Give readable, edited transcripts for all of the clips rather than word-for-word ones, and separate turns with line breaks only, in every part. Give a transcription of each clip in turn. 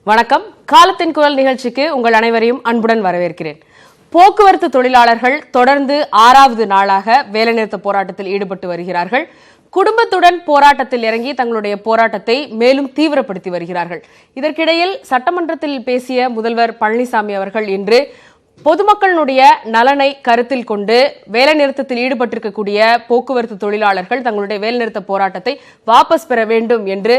வணக்கம். காலத்தின் குரல் நிகழ்ச்சிக்கு உங்கள் அனைவரையும் அன்புடன் வரவேற்கிறேன். போக்குவரத்து தொழிலாளர்கள் தொடர்ந்து 6வது நாளாக வேலைநிறுத்த போராட்டத்தில் ஈடுபட்டு வருகிறார்கள். குடும்பத்துடன் போராட்டத்தில் இறங்கி தங்களுடைய போராட்டத்தை மேலும் தீவிரப்படுத்தி வருகிறார்கள். இதற்கிடையில் சட்டமன்றத்தில் பேசிய முதல்வர் பழனிசாமி அவர்கள் இன்று பொதுமக்களுடைய நலனை கருத்தில் கொண்டு வேலைநிறுத்தத்தில் ஈடுபட்டிருக்கக்கூடிய போக்குவரத்து தொழிலாளர்கள் தங்களுடைய வேலைநிறுத்த போராட்டத்தை வாபஸ் பெற வேண்டும் என்று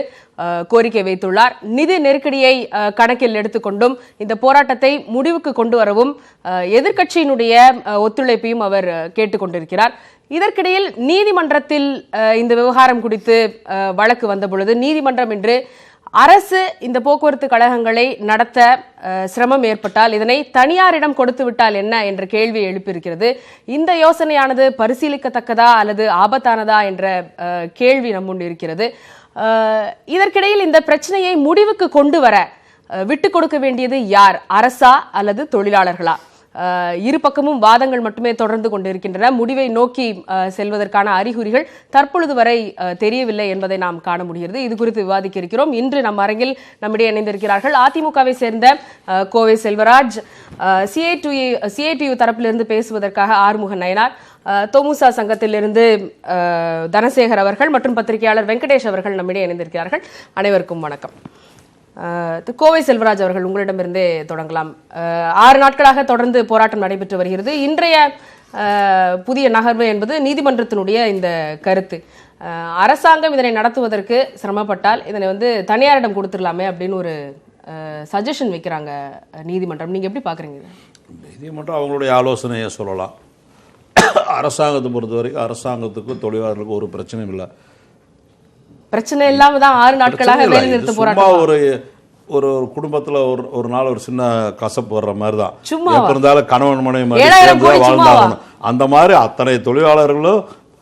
கோரிக்கை வைத்துள்ளார். நிதி நெருக்கடியை கணக்கில் எடுத்துக்கொண்டும் இந்த போராட்டத்தை முடிவுக்கு கொண்டு வரவும் எதிர்க்கட்சியினுடைய ஒத்துழைப்பையும் அவர் கேட்டுக்கொண்டிருக்கிறார். இதற்கிடையில் நீதிமன்றத்தில் இந்த விவகாரம் குறித்து வழக்கு வந்த பொழுது நீதிமன்றம் இன்று அரசு இந்த போக்குவரத்து கழகங்களை நடத்த சிரமம் ஏற்பட்டால் இதனை தனியாரிடம் கொடுத்து விட்டால் என்ன என்ற கேள்வி எழுப்பியிருக்கிறது. இந்த யோசனையானது பரிசீலிக்கத்தக்கதா அல்லது ஆபத்தானதா என்ற கேள்வி நம் முன் இருக்கிறது. இதற்கிடையில் இந்த பிரச்சனையை முடிவுக்கு கொண்டு வர விட்டுக் கொடுக்க வேண்டியது யார், அரசா அல்லது தொழிலாளர்களா? இரு பக்கமும் வாதங்கள் மட்டுமே தொடர்ந்து கொண்டிருக்கின்றன. முடிவை நோக்கி செல்வதற்கான அறிகுறிகள் தற்பொழுது வரை தெரியவில்லை என்பதை நாம் காண முடிகிறது. இது குறித்து விவாதிக்க இருக்கிறோம். இன்று நம் அரங்கில் நம்மிடையே இணைந்திருக்கிறார்கள் அதிமுகவை சேர்ந்த கோவை செல்வராஜ், சிஐடியு தரப்பிலிருந்து பேசுவதற்காக ஆறுமுக நயனார், தொமுசா சங்கத்திலிருந்து தனசேகர் அவர்கள் மற்றும் பத்திரிகையாளர் வெங்கடேஷ் அவர்கள் நம்மிடையே இணைந்திருக்கிறார்கள். அனைவருக்கும் வணக்கம். கோவை செல்வராஜ் அவர்கள், உங்களிடமிருந்தே தொடங்கலாம். 6 நாட்களாக தொடர்ந்து போராட்டம் நடைபெற்று வருகிறது. இன்றைய புதிய நகர்வு என்பது நீதிமன்றத்தினுடைய இந்த கருத்து. அரசாங்கம் இதனை நடத்துவதற்கு சிரமப்பட்டால் இதனை தனியாரிடம் கொடுத்துடலாமே அப்படின்னு ஒரு சஜஷன் வைக்கிறாங்க நீதிமன்றம். நீங்க எப்படி பாக்குறீங்க?
நீதிமன்றம் அவங்களுடைய ஆலோசனையை சொல்லலாம். அரசாங்கத்தை பொறுத்தவரைக்கும் அரசாங்கத்துக்கும் தொழிலாளர்களுக்கும் ஒரு பிரச்சனையும் இல்லை.
பிரச்சனை இல்லாம தான் 6 நாட்களாக வேலைநிறுத்த போராட்டம்.
ஒரு குடும்பத்துல ஒரு நாள் ஒரு சின்ன கசப்பு வர்ற மாதிரி தான். எப்ப இருந்தாலும் கணவன் மனைவி வாழ்ந்தாகணும். அந்த மாதிரி அத்தனை தொழிலாளர்களும்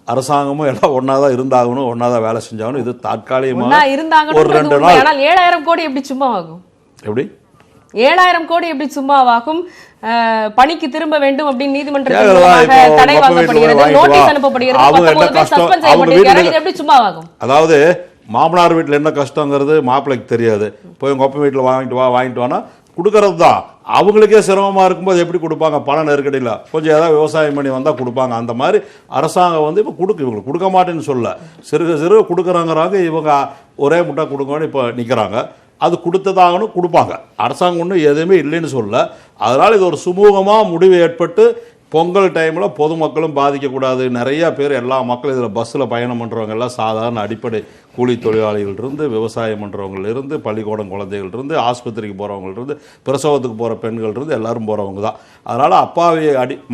அரசாங்கமும் எல்லாம் ஒன்னாதான் இருந்தாகணும், ஒன்னாதான் வேலை செஞ்சாகணும். இது தற்காலிகமா ஒரு 2 நாள்.
7,000 கோடி எப்படி சும்மா ஆகும்?
எப்படி
7,000 கோடி எப்படி சும்மாவாகும்? பணிக்கு திரும்ப வேண்டும் அப்படின்னு நீதிமன்றத்தில் தடை வாங்கப்படுகிறது, நோட்டீஸ் அனுப்பப்படுகிறது. எப்படி சும்மாவாகும்?
அதாவது மாமனார் வீட்டில் என்ன கஷ்டங்கிறது மாப்பிள்ளைக்கு தெரியாது. போய் உங்க அப்பா வீட்டில் வாங்கிட்டு வானா கொடுக்கறது தான். அவங்களுக்கே சிரமமா இருக்கும்போது எப்படி கொடுப்பாங்க? பண நெருக்கடியில் கொஞ்சம் ஏதாவது விவசாயம் பண்ணி வந்தால் கொடுப்பாங்க. அந்த மாதிரி அரசாங்கம் இப்போ இவங்களுக்கு கொடுக்க மாட்டேன்னு சொல்ல, சிறுக கொடுக்குறாங்கிறாங்க. இவங்க ஒரே முட்டை கொடுங்கன்னு இப்போ நிற்கிறாங்க. அது கொடுத்ததாகணும், கொடுப்பாங்க. அரசாங்கம் ஒன்றும் எதுவுமே இல்லைன்னு சொல்ல. அதனால் இது ஒரு சுமூகமாக முடிவு ஏற்பட்டு பொங்கல் டைமில் பொதுமக்களும் பாதிக்கக்கூடாது. நிறைய பேர் எல்லா மக்களும் இதில் பஸ்ஸில் பயணம் பண்ணுறவங்க எல்லாம் சாதாரண அடிப்படை கூலி தொழிலாளிகளிலிருந்து, விவசாயம் பண்ணுறவங்களிலிருந்து, பள்ளிக்கூடம் குழந்தைகள்ருந்து, ஆஸ்பத்திரிக்கு போகிறவங்கள்ருந்து, பிரசவத்துக்கு போகிற பெண்கள்ருந்து எல்லாரும் போகிறவங்க தான். அதனால் அப்பாவி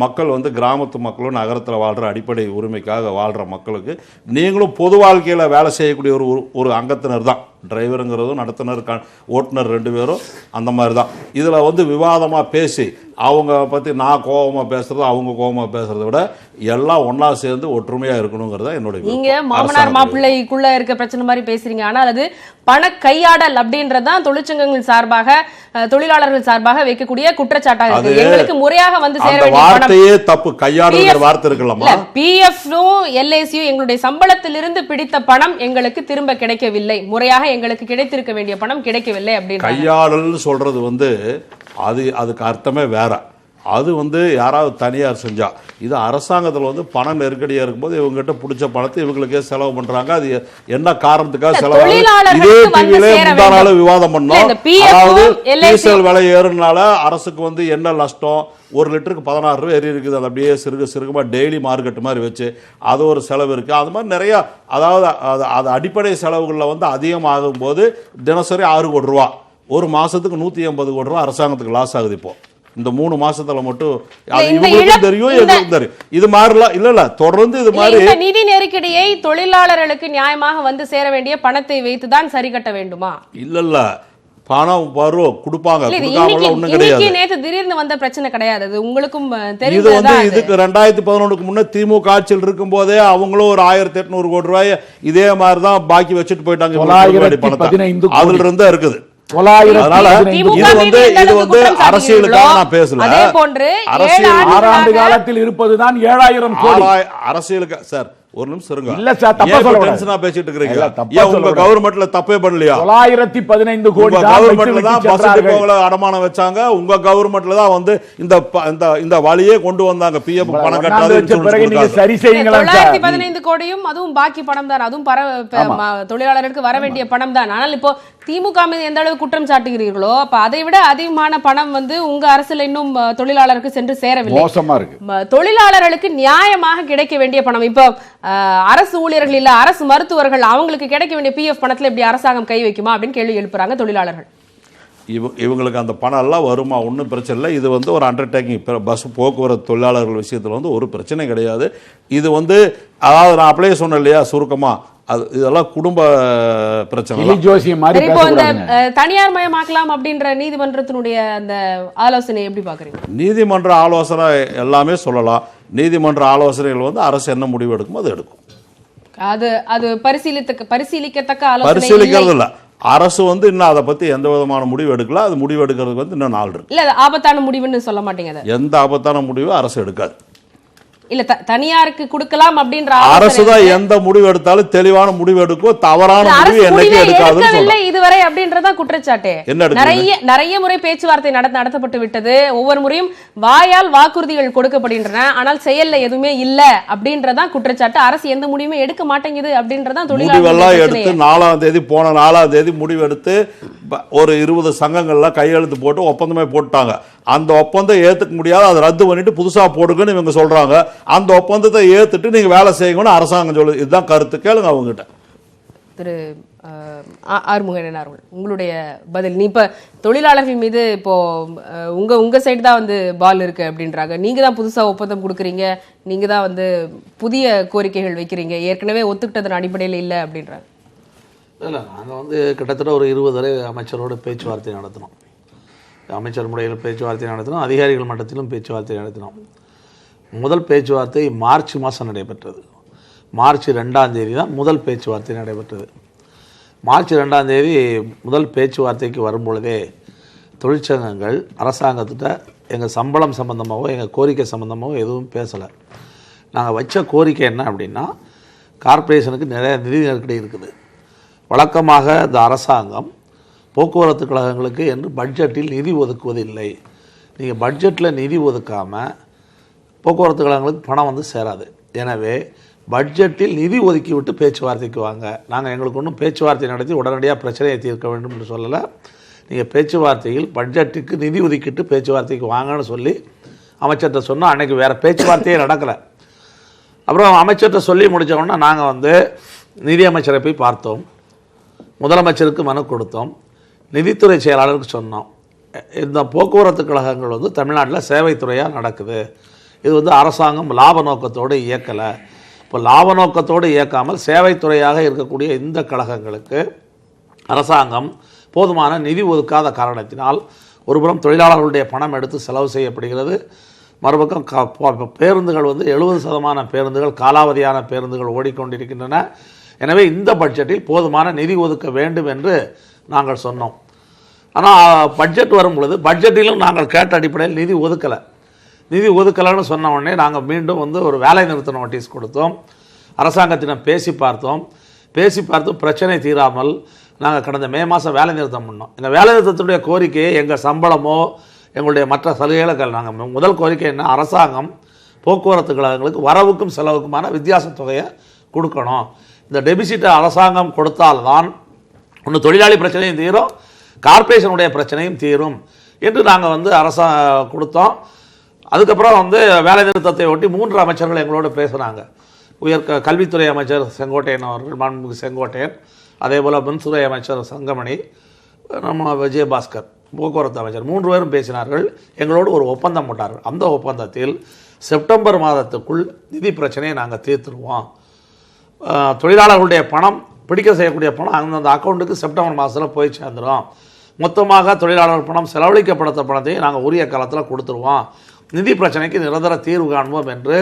மக்கள் கிராமத்து மக்களும் நகரத்தில் வாழ்கிற அடிப்படை உரிமைக்காக வாழ்கிற மக்களுக்கு நீங்களும் பொது வாழ்க்கையில் வேலை செய்யக்கூடிய ஒரு அங்கத்தினர் தான். டிரைவருங்கிறதும் நடத்துனர் ஓட்டுநர் 2 பேரும் அந்த மாதிரி தான். இதில் விவாதமாக பேசி அவங்க பற்றி நான் கோபமாக பேசுறது, அவங்க கோபமாக பேசுறதை விட எல்லாம் ஒன்னா சேர்ந்து ஒற்றுமையாக இருக்கணுங்கிறத என்னுடைய.
நீங்க மாமனார் மாப்பிள்ளைக்குள்ள இருக்க பிரச்சனை மாதிரி பேசுறீங்க. ஆனால் அது பண கையாடல் அப்படின்றதான் தொழிற்சங்கங்கள் சார்பாக, தொழிலாளர்கள் சார்பாக வைக்கக்கூடிய குற்றச்சாட்டாக இருக்கு. எங்களுக்கு முறையாக சேர வேண்டிய
வார்த்தையே தப்பு. கையாடல் வார்த்தை இருக்கலாமா?
பிஎஃப்யும் எல்ஐசியும் எங்களுடைய சம்பளத்திலிருந்து பிடித்த பணம் எங்களுக்கு திரும்ப கிடைக்கவில்லை, முறையாக எங்களுக்கு கிடைத்திருக்க வேண்டிய பணம் கிடைக்கவில்லை அப்படின்னு
கையாடல் சொல்றது அதுக்கு அர்த்தமே வேற. அது யாராவது தனியார் செஞ்சா. இது அரசாங்கத்தில் பண நெருக்கடியா இருக்கும்போது இவங்ககிட்ட பிடிச்ச பணத்தை இவங்களுக்கே செலவு பண்றாங்க. அது என்ன காரணத்துக்காக செலவு? இதே டிவியிலே முந்தானால விவாதம் பண்ணோம். அதாவது டீசல் விலை ஏறுனால அரசுக்கு என்ன நஷ்டம்? 1 லிட்டருக்கு 16 ரூபாய் ஏறி இருக்குது. அது அப்படியே சிறுகமா டெய்லி மார்க்கெட் மாதிரி வச்சு அது ஒரு செலவு இருக்கு. அது மாதிரி நிறைய, அதாவது அது அடிப்படை செலவுகளில் அதிகமாகும் போது தினசரி 6 கோடி ரூபா, ஒரு மாசத்துக்கு 180 கோடி ரூபா அரசாங்கத்துக்கு லாஸ் ஆகுது. இப்போ இந்த 3 மாசத்துல மட்டும் தெரியும், எதுவும் தெரியும். இது மாதிரிலாம் இல்ல தொடர்ந்து இது மாதிரி
நிதி நெருக்கடியை தொழிலாளர்களுக்கு நியாயமாக சேர வேண்டிய பணத்தை வைத்துதான் சரி கட்ட வேண்டுமா?
இல்ல பணம் வரும், கொடுப்பாங்க. ஒண்ணும் கிடையாது.
நேற்று திடீர்னு வந்த பிரச்சனை கிடையாது. அது உங்களுக்கும் தெரியும்.
இதுக்கு 2011க்கு முன்ன திமுக ஆட்சியில் இருக்கும் போதே அவங்களும் ஒரு 1800 கோடி ரூபாய் இதே மாதிரிதான் பாக்கி வச்சுட்டு போயிட்டாங்க. அதுல இருந்தா இருக்குது. அரசியலுக்காக நான் பேசல.
அதே போன்று 6 ஆண்டு காலத்தில் இருப்பதுதான் 7,000 கோடி.
அரசியலுக்கு சார் ஒரு நிமிஷம் இருங்க.
இல்ல சார், தப்பா சொல்லக்கூடாது.
டென்ஷனா பேசிட்டு இருக்கீங்க.
இல்ல, தப்பா
ஏன் உங்க
சொல்லக்கூடாது.
கவர்மெண்ட்ல தப்பே பண்ணலையா?
915 கோடி தான்
கவர்மெண்ட்ல தான்
வைத்து
பஸ்
சென்றார்கள்.
டிப்போகளை அடமானம் வச்சாங்க. உங்க கவர்மெண்ட்ல தான் வந்து இந்த வழியே கொண்டு வந்தாங்க. பிஎஃப் பணம் கட்டாத
வச்ச பிறகு நீங்க சரி செய்யுங்களா சார்?
915 கோடியும் அதுவும் பாக்கி பணம் தான். அதுவும் தொழிலாளர்களுக்கு வர வேண்டிய பணம் தான். ஆனால் இப்போ திமுக மீது எந்த அளவு குற்றம் சாட்டுகிறீர்களோ அப்ப அதை விட அதிகமான பணம் வந்து உங்க அரசுல இன்னும் தொழிலாளருக்கு சென்று சேரவில்லை.
மோசமா இருக்கு.
தொழிலாளர்களுக்கு நியாயமாக கிடைக்க வேண்டிய பணம் இப்போ அரசு ஊழியர்கள் இல்ல அரசு மருத்துவர்கள் அவங்களுக்கு கிடைக்க வேண்டிய பிஎஃப் பணத்துல இப்படி அரசாங்கம் கை வைக்குமா அப்படின்னு கேள்வி எழுப்புறாங்க தொழிலாளர்கள்.
இவங்களுக்கு அந்த பணம் எல்லாம் வருமா? ஒன்றும் பிரச்சனை இல்லை. இது வந்து ஒரு அண்டர்டேக்கிங். பஸ் போக்குவரத்து தொழிலாளர்கள் விஷயத்தில் வந்து ஒரு பிரச்சனை கிடையாது. இது வந்து அதாவது நான் அப்படியே சொன்னேன் இல்லையா சுருக்கமா, அது இதெல்லாம் குடும்ப பிரச்சனை.
இப்போ இந்த தனியார் மயமாக்கலாம் அப்படின்ற நீதிமன்றத்தினுடைய அந்த ஆலோசனை எப்படி பாக்குறீங்க?
நீதிமன்ற ஆலோசனை எல்லாமே சொல்லலாம். நீதிமன்ற ஆலோசனைகள் வந்து அரசு என்ன முடிவு எடுக்கும் அது எடுக்கும்.
அது பரிசீலிக்கத்தக்க ஆலோசனை
பரிசீலிக்கிறது இல்ல. அரசு வந்து இன்னும் அதை பத்தி எந்த விதமான முடிவு எடுக்கல. அது முடிவு எடுக்கிறதுக்கு வந்து இன்னும் நாள் இருக்கு.
இல்ல ஆபத்தான முடிவுன்னு சொல்ல மாட்டீங்க.
எந்த ஆபத்தான முடிவு அரசு எடுக்காது.
இல்ல தனியாருக்கு கொடுக்கலாம் அப்படின்ற
அரசு தான் எந்த முடிவு எடுத்தாலும் தெளிவான முடிவு எடுக்கும். தவறான முடிவு என்னைக்கு எடுக்காது
இதுவரை அப்படின்றதா குற்றச்சாட்டு. நிறைய முறை பேச்சுவார்த்தை நடத்தப்பட்டு விட்டது. ஒவ்வொரு முறையும் வாயால் வாக்குறுதிகள் கொடுக்கப்படுகின்றன, ஆனால் செயல்ல எதுவுமே இல்ல அப்படின்றதா குற்றச்சாட்டு. அரசு எந்த முடிவுமே எடுக்க மாட்டேங்குது அப்படின்றதான்
முடிவெல்லாம் எடுத்து 4ஆம் தேதி போன 4ஆம் தேதி முடிவு எடுத்து ஒரு 20 சங்கங்கள்ல கையெழுத்து போட்டு ஒப்பந்தமே போட்டாங்க. அந்த ஒப்பந்தம் ஏத்துக்க முடியாது, அதை ரத்து பண்ணிட்டு புதுசா போடுங்கன்னு இவங்க சொல்றாங்க. அந்த ஒப்பந்தத்தை ஏத்துட்டு நீங்க வேலை செய்யணும்னு அரசாங்கம் சொல்லுது. இதுதான் கருத்து. கேளுங்க அவங்க கிட்ட.
திரு ஆறுமுகன் அவர்கள், உங்களுடைய பதில். நீ இப்ப தொழிலாளர்கள் மீது இப்போ உங்க சைடு தான் வந்து பால் இருக்கு அப்படின்றாங்க. நீங்க தான் புதுசா ஒப்பந்தம் கொடுக்குறீங்க, நீங்க தான் வந்து புதிய கோரிக்கைகள் வைக்கிறீங்க, ஏற்கனவே ஒத்துக்கிட்டதன் அடிப்படையில் இல்லை அப்படின்றாங்க.
இல்லை, நாங்கள் வந்து கிட்டத்தட்ட ஒரு 20 வரை அமைச்சரோட பேச்சுவார்த்தை நடத்தினோம். அமைச்சர் முறையில் பேச்சுவார்த்தை நடத்தினோம், அதிகாரிகள் மட்டத்திலும் பேச்சுவார்த்தை நடத்தினோம். முதல் பேச்சுவார்த்தை மார்ச் மாதம் நடைபெற்றது. மார்ச் 2ஆம் தேதி தான் முதல் பேச்சுவார்த்தை நடைபெற்றது. மார்ச் 2ஆம் தேதி முதல் பேச்சுவார்த்தைக்கு வரும்பொழுதே தொழிற்சங்கங்கள் அரசாங்கத்திட்ட எங்கள் சம்பளம் சம்மந்தமாகவோ எங்கள் கோரிக்கை சம்மந்தமாகவோ எதுவும் பேசலை. நாங்கள் வச்ச கோரிக்கை என்ன அப்படின்னா, கார்ப்பரேஷனுக்கு நிறைய நிதி நெருக்கடி இருக்குது. வழக்கமாக இந்த அரசாங்கம் போக்குவரத்து கழகங்களுக்கு என்று பட்ஜெட்டில் நிதி ஒதுக்குவதில்லை. நீங்கள் பட்ஜெட்டில் நிதி ஒதுக்காமல் போக்குவரத்து கழகங்களுக்கு பணம் வந்து சேராது. எனவே பட்ஜெட்டில் நிதி ஒதுக்கி விட்டு பேச்சுவார்த்தைக்கு வாங்க. நாங்கள் எங்களுக்கு ஒன்றும் பேச்சுவார்த்தை நடத்தி உடனடியாக பிரச்சனையை தீர்க்க வேண்டும் என்று சொல்லலை. நீங்கள் பேச்சுவார்த்தையில் பட்ஜெட்டுக்கு நிதி ஒதுக்கிட்டு பேச்சுவார்த்தைக்கு வாங்கன்னு சொல்லி அமைச்சர்கிட்ட சொன்னோம். அன்றைக்கி வேறு பேச்சுவார்த்தையே நடக்கலை. அப்புறம் அமைச்சர்கிட்ட சொல்லி முடித்தோன்னா நாங்கள் வந்து நிதியமைச்சரை போய் பார்த்தோம், முதலமைச்சருக்கு மனு கொடுத்தோம், நிதித்துறை செயலாளருக்கு சொன்னோம். இந்த போக்குவரத்து கழகங்கள் வந்து தமிழ்நாட்டில் சேவைத்துறையாக நடக்குது. இது வந்து அரசாங்கம் லாப நோக்கத்தோடு இயக்கலை. இப்போ லாப நோக்கத்தோடு இயக்காமல் சேவைத்துறையாக இருக்கக்கூடிய இந்த கழகங்களுக்கு அரசாங்கம் போதுமான நிதி ஒதுக்காத காரணத்தினால் ஒருபுறம் தொழிலாளர்களுடைய பணம் எடுத்து செலவு செய்யப்படுகிறது, மறுபக்கம் பேருந்துகள் வந்து 70% பேருந்துகள் காலாவதியான பேருந்துகள் ஓடிக்கொண்டிருக்கின்றன. எனவே இந்த பட்ஜெட்டில் போதுமான நிதி ஒதுக்க வேண்டும் என்று நாங்கள் சொன்னோம். ஆனால் பட்ஜெட் வரும் பொழுது பட்ஜெட்டிலும் நாங்கள் கேட்ட அடிப்படையில் நிதி ஒதுக்கலை. நிதி ஒதுக்கலைன்னு சொன்ன உடனே நாங்கள் மீண்டும் வந்து ஒரு வேலை நிறுத்த நோட்டீஸ் கொடுத்தோம். அரசாங்கத்திடம் பேசி பார்த்தோம். பிரச்சனை தீராமல் நாங்கள் கடந்த மே மாதம் வேலை நிறுத்தம் பண்ணோம். இந்த வேலை நிறுத்தத்துடைய கோரிக்கையை எங்கள் சம்பளமோ எங்களுடைய மற்ற சலுகைகள் நாங்கள் முதல் கோரிக்கை என்ன, அரசாங்கம் போக்குவரத்து கழகங்களுக்கு வரவுக்கும் செலவுக்குமான வித்தியாச தொகையை கொடுக்கணும். இந்த டெபிசிட்டை அரசாங்கம் கொடுத்தால்தான் ஒன்று தொழிலாளி பிரச்சனையும் தீரும், கார்ப்பரேஷனுடைய பிரச்சனையும் தீரும் என்று நாங்கள் வந்து கொடுத்தோம். அதுக்கப்புறம் வந்து வேலை நிறுத்தத்தை ஒட்டி 3 அமைச்சர்கள் எங்களோடு பேசுகிறாங்க. கல்வித்துறை அமைச்சர் செங்கோட்டையன் அவர்கள், மாண்புமிகு செங்கோட்டையன், அதே போல் மின்துறை அமைச்சர் சங்கமணி, நம்ம விஜயபாஸ்கர் போக்குவரத்து அமைச்சர் 3 பேரும் பேசினார்கள். எங்களோடு ஒரு ஒப்பந்தம் போட்டார்கள். அந்த ஒப்பந்தத்தில் செப்டம்பர் மாதத்துக்குள் நிதி பிரச்சனையை நாங்கள் தீர்த்துருவோம், தொழிலாளர்களுடைய பணம் பிடிக்க செய்யக்கூடிய பணம் அந்தந்த அக்கௌண்ட்டுக்கு செப்டம்பர் மாதத்தில் போய் சேர்ந்துடும், மொத்தமாக தொழிலாளர்கள் பணம் செலவழிக்கப்படுத்த பணத்தையும் நாங்கள் உரிய காலத்தில் கொடுத்துருவோம், நிதி பிரச்சனைக்கு நிரந்தர தீர்வு காண்போம் என்று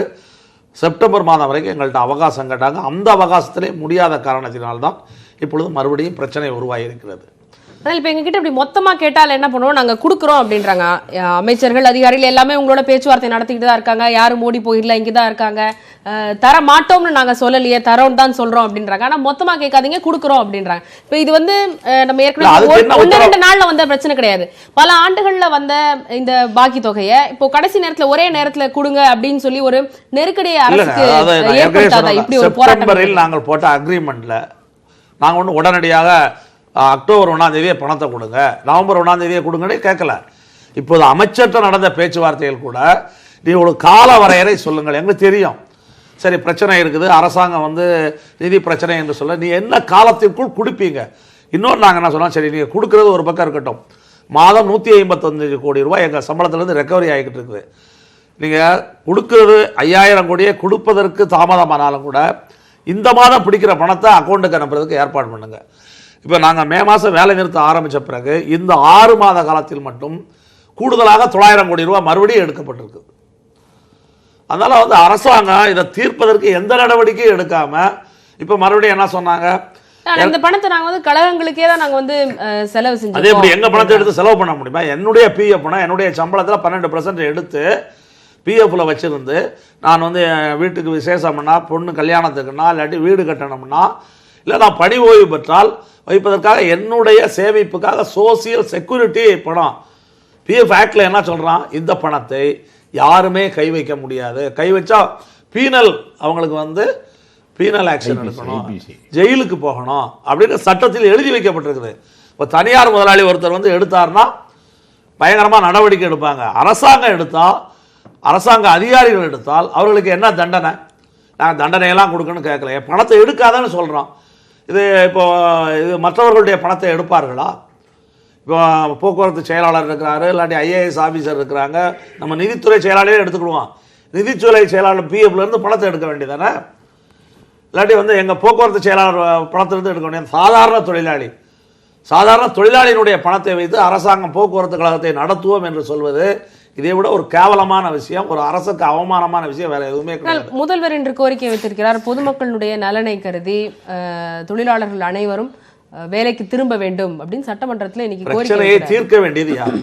செப்டம்பர் மாதம் வரைக்கும் எங்கள்கிட்ட அவகாசம் கேட்டாங்க. அந்த அவகாசத்திலே முடியாத காரணத்தினால்தான் இப்பொழுது மறுபடியும் பிரச்சனை உருவாகி இருக்கிறது.
ஆனால் இப்போ எங்ககிட்ட இப்படி மொத்தமாக கேட்டால் என்ன பண்ணுவோம், நாங்கள் கொடுக்குறோம் அப்படின்றாங்க. அமைச்சர்கள் அதிகாரிகள் எல்லாமே உங்களோட பேச்சுவார்த்தை நடத்திக்கிட்டு தான் இருக்காங்க, யாரும் ஓடி போயிடல, இங்கே தான் இருக்காங்க, தர மாட்டோம்னு நாங்கள் சொல்லலையே, தரோன்னு தான் சொல்கிறோம் அப்படின்றாங்க. ஆனால் மொத்தமாக கேட்காதீங்க, கொடுக்குறோம் அப்படின்றாங்க. இப்போ இது வந்து நம்ம ஏற்கனவே 1-2 நாளில் வந்த பிரச்சனை கிடையாது. பல ஆண்டுகளில் வந்த இந்த பாக்கி தொகையை இப்போ கடைசி நேரத்தில் ஒரே நேரத்தில் கொடுங்க அப்படின்னு சொல்லி ஒரு நெருக்கடியை அரசுக்கு ஏற்படுத்தாத இப்படி ஒரு போராட்டம்.
நாங்கள் போட்ட அக்ரிமெண்ட்ல நாங்கள் ஒன்று உடனடியாக அக்டோபர் 1 பணத்தை கொடுங்க, நவம்பர் 1 கொடுங்கன்னு கேட்கல. இப்போது அமைச்சர்கிட்ட நடந்த பேச்சுவார்த்தைகள் கூட நீ ஒரு கால வரையறை சொல்லுங்கள், எங்களுக்கு தெரியும் சரி பிரச்சனை இருக்குது, அரசாங்கம் வந்து நிதி பிரச்சனை என்று சொல்ல நீ என்ன காலத்திற்குள் கொடுப்பீங்க. இன்னொரு நாங்கள் என்ன சொன்னோம், சரி நீங்கள் கொடுக்கறது ஒரு பக்கம் இருக்கட்டும், மாதம் 155 கோடி ரூபாய் எங்கள் சம்பளத்திலேருந்து ரெக்கவரி ஆகிக்கிட்டு இருக்குது. நீங்கள் கொடுக்கறது 5000 கோடியை கொடுப்பதற்கு தாமதமானாலும் கூட இந்த மாதம் பிடிக்கிற பணத்தை அக்கௌண்ட்டுக்கு அனுப்புறதுக்கு ஏற்பாடு பண்ணுங்க. இப்போ நாங்கள் மே மாதம் வேலை நிறுத்தம் ஆரம்பித்த பிறகு இந்த 6 மாத காலத்தில் மட்டும் கூடுதலாக 900 கோடி ரூபாய் மறுபடியும் எடுக்கப்பட்டிருக்கு. அதனால வந்து அரசாங்கம் இதை தீர்ப்பதற்கு எந்த நடவடிக்கையும் எடுக்காம இப்போ மறுபடியும் என்ன சொன்னாங்க,
இந்த பணத்தை நாங்க வந்து கழகங்களுக்கே தான் நாங்க வந்து செலவு செஞ்சோம்.
அதே எப்படி எங்க பணத்தை எடுத்து செலவு பண்ண முடியுமா? என்னுடைய பிஎஃப் பணம் என்னுடைய சம்பளத்துல 12% எடுத்து பிஎஃப்ல வச்சிருந்து நான் வந்து வீட்டுக்கு விசேஷம்னா, பொண்ணு கல்யாணத்துக்குன்னா, இல்லாட்டி வீடு கட்டணும்னா, இல்லை நான் பணி ஓய்வு பெற்றால் வைப்பதற்காக என்னுடைய சேமிப்புக்காக சோசியல் செக்யூரிட்டி பணம் பிஎஃப் ஆக்ட்ல என்ன சொல்றான், இந்த பணத்தை யாருமே கை வைக்க முடியாது, கை வச்சா பீனல் அவங்களுக்கு வந்து பீனல் ஆக்ஷன் எடுக்கணும், ஜெயிலுக்கு போகணும் அப்படின்னு சட்டத்தில் எழுதி வைக்கப்பட்டிருக்குது. இப்போ தனியார் முதலாளி ஒருத்தர் வந்து எடுத்தார்னா பயங்கரமாக நடவடிக்கை எடுப்பாங்க. அரசாங்கம் எடுத்தால், அரசாங்க அதிகாரிகள் எடுத்தால் அவர்களுக்கு என்ன தண்டனை? நாங்கள் தண்டனையெல்லாம் கொடுக்கணும்னு கேட்கல, என் பணத்தை எடுக்காதன்னு சொல்கிறோம். இது இப்போ இது மற்றவர்களுடைய பணத்தை எடுப்பார்களா? இப்போ போக்குவரத்து செயலாளர் இருக்கிறாரு, இல்லாட்டி ஐஏஎஸ் ஆஃபீஸர் இருக்கிறாங்க, நம்ம நிதித்துறை செயலாளரே எடுத்துக்கிடுவோம். நிதித்துறை செயலாளர் பிஎஃப்லேருந்து பணத்தை எடுக்க வேண்டியதானே? இல்லாட்டி வந்து எங்கள் போக்குவரத்து செயலாளர் பணத்திலிருந்து எடுக்க வேண்டிய சாதாரண தொழிலாளியினுடைய பணத்தை வைத்து அரசாங்கம் போக்குவரத்து கழகத்தை நடத்துவோம் என்று சொல்வது இதை விட ஒரு கேவலமான விஷயம், ஒரு அரசுக்கு அவமானமான விஷயம் வேற எதுவுமே கிடையாது.
முதல்வர் என்று கோரிக்கை வைத்திருக்கிறார். பொதுமக்களுடைய நலனை கருதி தொழிலாளர்கள் அனைவரும் வேலைக்கு திரும்ப வேண்டும் அப்படின்னு சட்டமன்றத்தில் இன்னைக்கு
பிரச்சனையை தீர்க்க வேண்டியது யார்?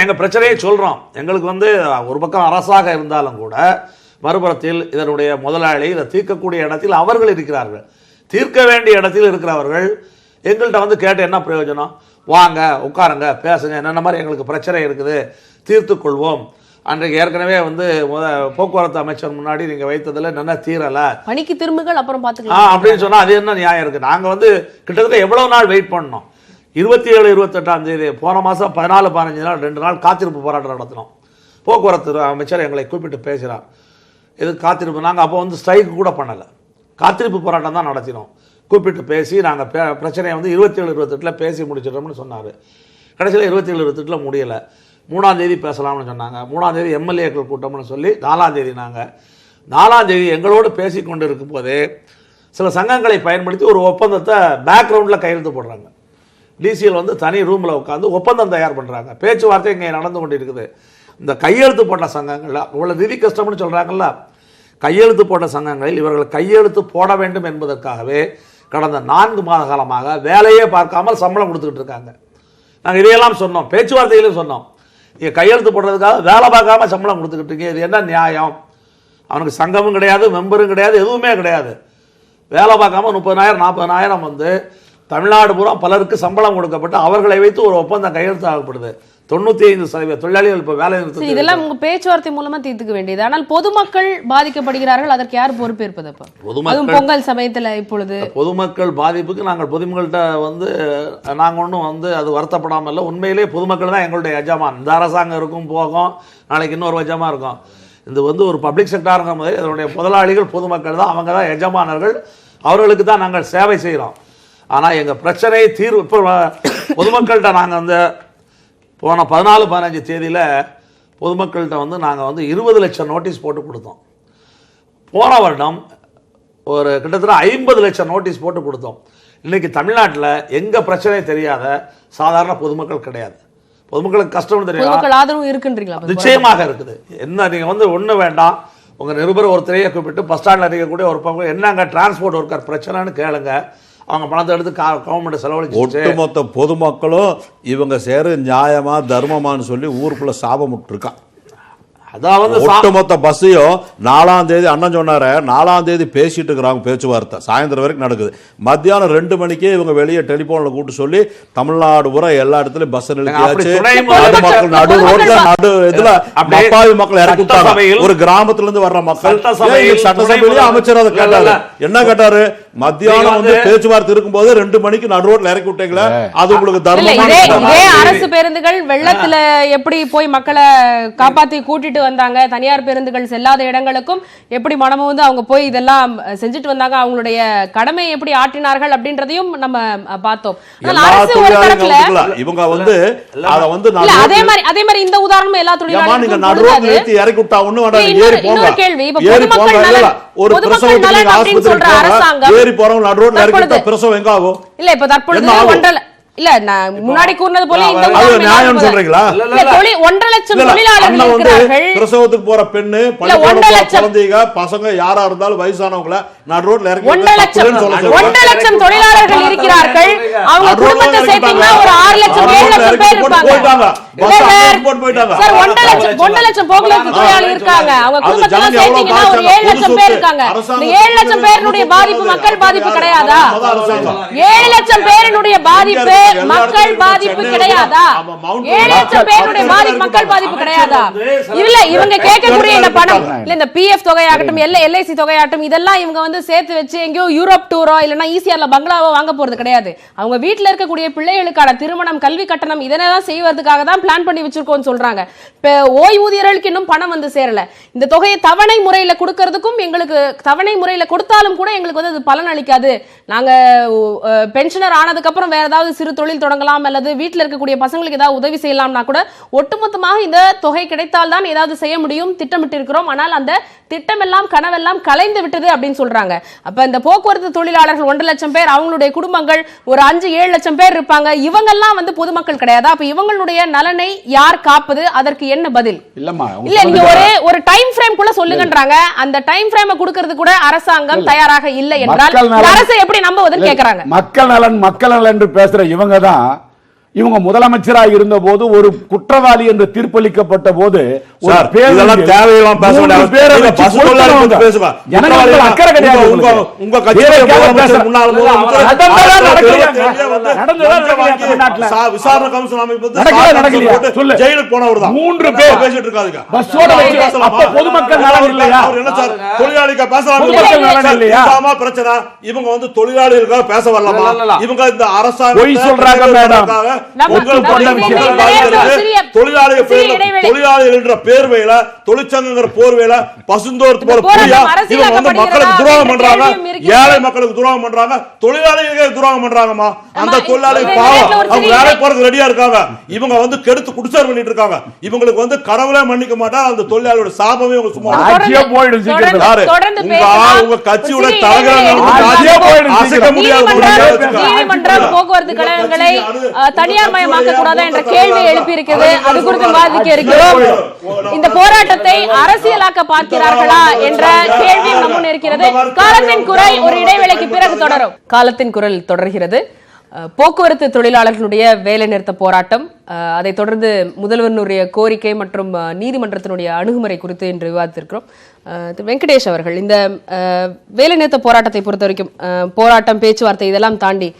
எங்க பிரச்சனையை சொல்றோம். எங்களுக்கு வந்து ஒரு பக்கம் அரசாக இருந்தாலும் கூட மறுபுறத்தில் இதனுடைய முதலாளி இதை தீர்க்கக்கூடிய இடத்தில் அவர்கள் இருக்கிறார்கள். தீர்க்க வேண்டிய இடத்தில் இருக்கிறவர்கள் எங்கள்கிட்ட வந்து கேட்டு என்ன பிரயோஜனம்? வாங்க உட்காருங்க பேசுங்க, என்னென்ன மாதிரி எங்களுக்கு பிரச்சனை இருக்குது தீர்த்து கொள்வோம். அன்றைக்கு ஏற்கனவே வந்து போக்குவரத்து அமைச்சர் முன்னாடி நீங்க வைத்ததுல என்ன தீரல,
பணிக்கு திரும்புகள் அப்புறம் பார்த்துக்கலாம்
அப்படின்னு சொன்னா அது என்ன நியாயம் இருக்கு? நாங்க வந்து கிட்டத்தட்ட எவ்வளவு நாள் வெயிட் பண்ணோம்? 27, 28ஆம் தேதி போன மாசம் 14, 15 நாள் 2 நாள் காத்திருப்பு போராட்டம் நடத்தினோம். போக்குவரத்து அமைச்சர் எங்களை கூப்பிட்டு பேசுகிறார். இது காத்திருப்பு, நாங்கள் அப்போ வந்து ஸ்ட்ரைக் கூட பண்ணலை, காத்திருப்பு போராட்டம் தான் நடத்தினோம். கூப்பிட்டு பேசி நாங்கள் பிரச்சனையை வந்து 27, 28 பேசி முடிச்சிடறோம்னு சொன்னார். கடைசியில் 27, 28 முடியலை. 3ஆம் தேதி பேசலாம்னு சொன்னாங்க. 3ஆம் தேதி எம்எல்ஏக்கள் கூட்டம்னு சொல்லி 4ஆம் தேதி நாங்கள் 4ஆம் தேதி எங்களோடு பேசி கொண்டு இருக்கும் போதே சில சங்கங்களை பயன்படுத்தி ஒரு ஒப்பந்தத்தை பேக்ரவுண்டில் கையெழுத்து போடுறாங்க. டிசிஎல் வந்து தனி ரூமில் உட்காந்து ஒப்பந்தம் தயார் பண்ணுறாங்க. பேச்சுவார்த்தை இங்கே நடந்து கொண்டு இருக்குது. இந்த கையெழுத்து போட்ட சங்கங்கள் இவ்வளோ நிதி கஷ்டம்னு சொல்கிறாங்கல்ல, கையெழுத்து போட்ட சங்கங்களில் இவர்கள் கையெழுத்து போட வேண்டும் என்பதற்காகவே கடந்த 4 மாத காலமாக வேலையே பார்க்காமல் சம்பளம் கொடுத்துக்கிட்டு இருக்காங்க. நாங்கள் இதையெல்லாம் சொன்னோம், பேச்சுவார்த்தையிலும் சொன்னோம். நீங்கள் கையெழுத்து போடுறதுக்காக வேலை பார்க்காம சம்பளம் கொடுத்துக்கிட்டு இருக்கீங்க, இது என்ன நியாயம்? அவனுக்கு சங்கமும் கிடையாது, மெம்பரும் கிடையாது, எதுவுமே கிடையாது. வேலை பார்க்காம 30,000 40,000 வந்து தமிழ்நாடு பூரா பலருக்கு சம்பளம் கொடுக்கப்பட்டு அவர்களை வைத்து ஒரு ஒப்பந்தம் கையெழுத்து ஆகப்படுது. 95% தொழிலாளிகள் இப்போ வேலை நிறுத்தம்.
இதெல்லாம் உங்க பேச்சுவார்த்தை மூலமா தீர்த்துக்க வேண்டியது. ஆனால் பொதுமக்கள் பாதிக்கப்படுகிறார்கள், அதற்கு யார் பொறுப்பேற்பது? அதுவும் பொங்கல் சமயத்தில் இப்பொழுது
பொதுமக்கள் பாதிப்புக்கு நாங்கள் பொதுமக்கள்கிட்ட வந்து நாங்கள் ஒன்றும் வந்து அது வருத்தப்படாமல் இல்லை. உண்மையிலே பொதுமக்கள் தான் எங்களுடைய எஜமான். இந்த அரசாங்கம் இருக்கும் போகும், நாளைக்கு இன்னொரு எஜமா இருக்கும். இது வந்து ஒரு பப்ளிக் செக்டாருங்கிற போது இதனுடைய முதலாளிகள் பொதுமக்கள் தான், அவங்க தான் எஜமானர்கள், அவர்களுக்கு தான் நாங்கள் சேவை செய்கிறோம். ஆனால் எங்கள் பிரச்சனை தீர்வு இப்போ பொதுமக்கள்கிட்ட நாங்கள் வந்து போன 14, 15 தேதியில் பொதுமக்கள்கிட்ட வந்து நாங்கள் வந்து 20 லட்சம் நோட்டீஸ் போட்டு கொடுத்தோம். போன வருடம் ஒரு கிட்டத்தட்ட 50 லட்சம் நோட்டீஸ் போட்டு கொடுத்தோம். இன்றைக்கி தமிழ்நாட்டில் எங்கள் பிரச்சனை தெரியாத சாதாரண பொதுமக்கள் கிடையாது. பொதுமக்களுக்கு கஷ்டம்னு தெரியாது,
ஆதரவு இருக்குன்றீங்களா?
நிச்சயமாக இருக்குது. என்ன நீங்கள் வந்து ஒன்று வேண்டாம், உங்கள் நிருபர் ஒருத்தரையே கூப்பிட்டு பஸ் ஸ்டாண்டில் இருக்கக்கூடிய ஒரு பக்கம் என்னங்க டிரான்ஸ்போர்ட் ஒர்க்கர் பிரச்சனைன்னு கேளுங்க, அவங்க பணத்தை எடுத்து கவர்மெண்ட் செலவழிச்சு
ஒட்டுமொத்த பொதுமக்களும் இவங்க சேர நியாயமா தர்மமான்னு சொல்லி ஊருக்குள்ள சாபம் விட்டுருக்கான்.
அதாவது
ஒட்டுமொத்த பஸ்ஸையும் 4ஆம் தேதி அண்ணன் சொன்னார 4ஆம் தேதி பேசிட்டு இருக்கிறாங்க, பேச்சுவார்த்தை சாயந்தரம் வரைக்கும் நடக்குது. மத்தியானம் 2 மணிக்கே இவங்க வெளியே டெலிபோன்ல கூட்டு சொல்லி தமிழ்நாடு பூரா எல்லா இடத்துலயும் பஸ் நிறுத்தியாச்சு. பொதுமக்கள் நடு ரோட்ல நடு இதுல அப்பாவி மக்கள் இறக்கி விட்டாங்க. ஒரு கிராமத்துல இருந்து வர்ற மக்கள் சட்டசபையிலேயே அமைச்சர் அதை கேட்டாரு. என்ன கேட்டாரு? மத்தியானம் வந்து பேச்சுவார்த்தை இருக்கும்போது 2 மணிக்கு நடு ரோட்ல இறக்கி விட்டீங்களா, அது உங்களுக்கு தர்மமான?
இதே அரசு பேருந்துகள் வெள்ளத்துல எப்படி போய் மக்களை காப்பாத்தி கூட்டிட்டு வந்தாங்க, தனியார் பேருந்துகள் செல்லாத இடங்களுக்கும் எப்படி மனமும் வந்து அவங்க போய் இதெல்லாம் செஞ்சுட்டு வந்தாங்க, அவங்களுடைய கடமை எப்படி ஆற்றினார்கள் அப்படின்றதையும் நம்ம பார்த்தோம். அரசு ஒரு தரப்புல
இவங்க வந்து அத வந்து
அதே மாதிரி இந்த உதாரணம் எல்லா தொழிலாளர்களுக்கும்
நடு ரோட்ல நிறுத்தி இறக்கி விட்டா ஒண்ணு வேண்டாம், ஏறி போங்க.
கேள்வி, இப்ப பொதுமக்கள் நலன்
ஒரு பிரசவத்துக்கு
அப்படின்னு சொல்ற அரசாங்கம்
ஏறி போறவங்க நடு ரோட்ல இறக்கி விட்டா பிரசவம் எங்க ஆகும்?
இல்ல இப்ப தற்பொழுது இல்ல நான் முன்னாடி கூறினது போல இந்த
நியாயம் சொல்றீங்களா?
1.5 லட்சம் தொழிலாளர்கள் இருக்கிறார்கள்.
பிரசவத்துக்கு போற பெண்ணு, குழந்தைங்க, பசங்க யாரா இருந்தாலும் வயசானவங்கள நடு ரோட்ல இறக்கி
1 லட்சம் தொழிலாளர்கள் இருக்கிறார்கள். அவங்க குடும்பத்தை சேர்த்தீங்கன்னா ஒரு 6 லட்சம் 7 லட்சம் பேர் இருப்பாங்க. சார் 1 லட்சம் போக்குவரத்து தொழிலாளர்கள் இருக்காங்க. அவங்க குடும்பத்தை சேர்த்தீங்கன்னா ஒரு 7 லட்சம் பேர் இருக்காங்க. இந்த 7 லட்சம் பேருடைய பாதிப்பு மக்கள் பாதிப்பு கிடையாதா? 7 லட்சம் பேருடைய பாதிப்பு மக்கள் பாதிப்பு கிடையாதா? 7 லட்சம் பேருடைய பாதிப்பு மக்கள் பாதிப்பு கிடையாதா? இல்ல இவங்க கேட்கக்கூடிய இந்த பணம் இல்ல இந்த பிஎஃப் தொகையாகட்டும் எல்ஐசி தொகையாகட்டும் இதெல்லாம் இவங்க வந்து சேர்த்து வச்சு எங்கேயோ யூரோப் டூரோ இல்லைன்னா ஈசிஆர்ல பங்களாவோ வாங்க போறது கிடையாது. அவங்க வீட்டுல இருக்கக்கூடிய பிள்ளைகளுக்கான திருமணம், கல்வி கட்டணம் இதெல்லாம் செய்வதற்காக தான் பிளான் பண்ணி வச்சிருக்கோம்னு சொல்றாங்க. ஓய்வூதியர்களுக்கு இன்னும் பணம் வந்து சேரல. இந்த தொகையை தவணை முறையில கொடுக்கறதுக்கும் எங்களுக்கு தவணை முறையில கொடுத்தாலும் கூட எங்களுக்கு வந்து அது பலன் அளிக்காது. நாங்க பென்ஷனர் ஆனதுக்கு அப்புறம் வேற ஏதாவது சிறு தொழில் தொடங்கலாம் அல்லது வீட்டில் இருக்கக்கூடிய பசங்களுக்கு ஏதாவது உதவி செய்யலாம்னா கூட ஒட்டுமொத்தமாக இந்த தொகை கிடைத்தால் தான் ஏதாவது செய்ய முடியும் திட்டமிட்டு இருக்கிறோம். ஆனால் அந்த திட்டமெல்லாம் கனவெல்லாம் கலைந்து விட்டது அப்படின்னு சொல்றாங்க. அப்ப இந்த போக்குவரத்து தொழிலாளர்கள் 1 லட்சம் பேர், அவங்களுடைய குடும்பங்கள் ஒரு 5-7 லட்சம் பேர் இருப்பாங்க. இவங்கெல்லாம் வந்து பொதுமக்கள் கிடையாது. அப்ப இவங்களுடைய நலனை யார் காப்பது? அதற்கு என்ன பதில்? இல்ல நீங்க ஒரு டைம் ஃப்ரேம் கூட சொல்லுங்கன்றாங்க. அந்த டைம் ஃப்ரேமை கொடுக்கிறது கூட அரசாங்கம் தயாராக இல்லை என்றால் அரசு எப்படி நம்புவதுன்னு கேக்குறாங்க.
மக்கள் நலன் என்று பேசுற இவங்க தான் இவங்க முதலமைச்சராக இருந்த போது ஒரு குற்றவாளி என்று தீர்ப்பளிக்கப்பட்ட போது பொதுமக்கள் நலன் இல்லையா?
பிரச்சனை இவங்க வந்து தொழிலாளிகளுக்காக பேச வரலாமா? இவங்க இந்த அரசாங்கம் சொல்றாங்க மேடம், தொழிலாளிகள் என்ற பேர்வையில தொழிற்சங்கங்கிற போர்வையில பசுந்தோர் போல இவங்க வந்து மக்களுக்கு துரோகம் பண்றாங்க, ஏழை மக்களுக்கு துரோகம் பண்றாங்க, தொழிலாளிகளுக்கு துரோகம் பண்றாங்கம்மா. அந்த தொழிலாளிகள் பாவம், அவங்க வேலை போறதுக்கு ரெடியா இருக்காங்க. இவங்க வந்து கெடுத்து குடிசார் பண்ணிட்டு இருக்காங்க. இவங்களுக்கு வந்து கடவுளே மன்னிக்க மாட்டாங்க. அந்த தொழிலாளியோட சாபமே இவங்க சும்மா உங்க கட்சியோட தலைவர் அசைக்க முடியாது.
போக்குவரத்து கழகங்களை தனியார் மயமாக்க கூடாதா என்ற கேள்வியை எழுப்பி இருக்கிறது. அது குறித்து விவாதிக்க இருக்கிறோம். இந்த போராட்டத்தை அரசியலாக்க பார்க்கிறார்களா என்ற கேள்வி நம்முன் இருக்கிறது. காலத்தின் குரல் ஒரு இடைவேளைக்கு பிறகு தொடரும். காலத்தின் குரல் தொடர்கிறது. போக்குவரத்து தொழிலாளர்களுடைய வேலை நிறுத்த போராட்டம், அதை தொடர்ந்து முதல்வருடைய கோரிக்கை மற்றும் நீதிமன்றத்தினுடைய அணுகுமுறை குறித்து இன்று விவாதித்திருக்கிறோம். வெங்கடேஷ் அவர்கள், இந்த வேலை நிறுத்த போராட்டத்தை பொறுத்த வரைக்கும் போராட்டம், பேச்சுவார்த்தை இதெல்லாம் தாண்டி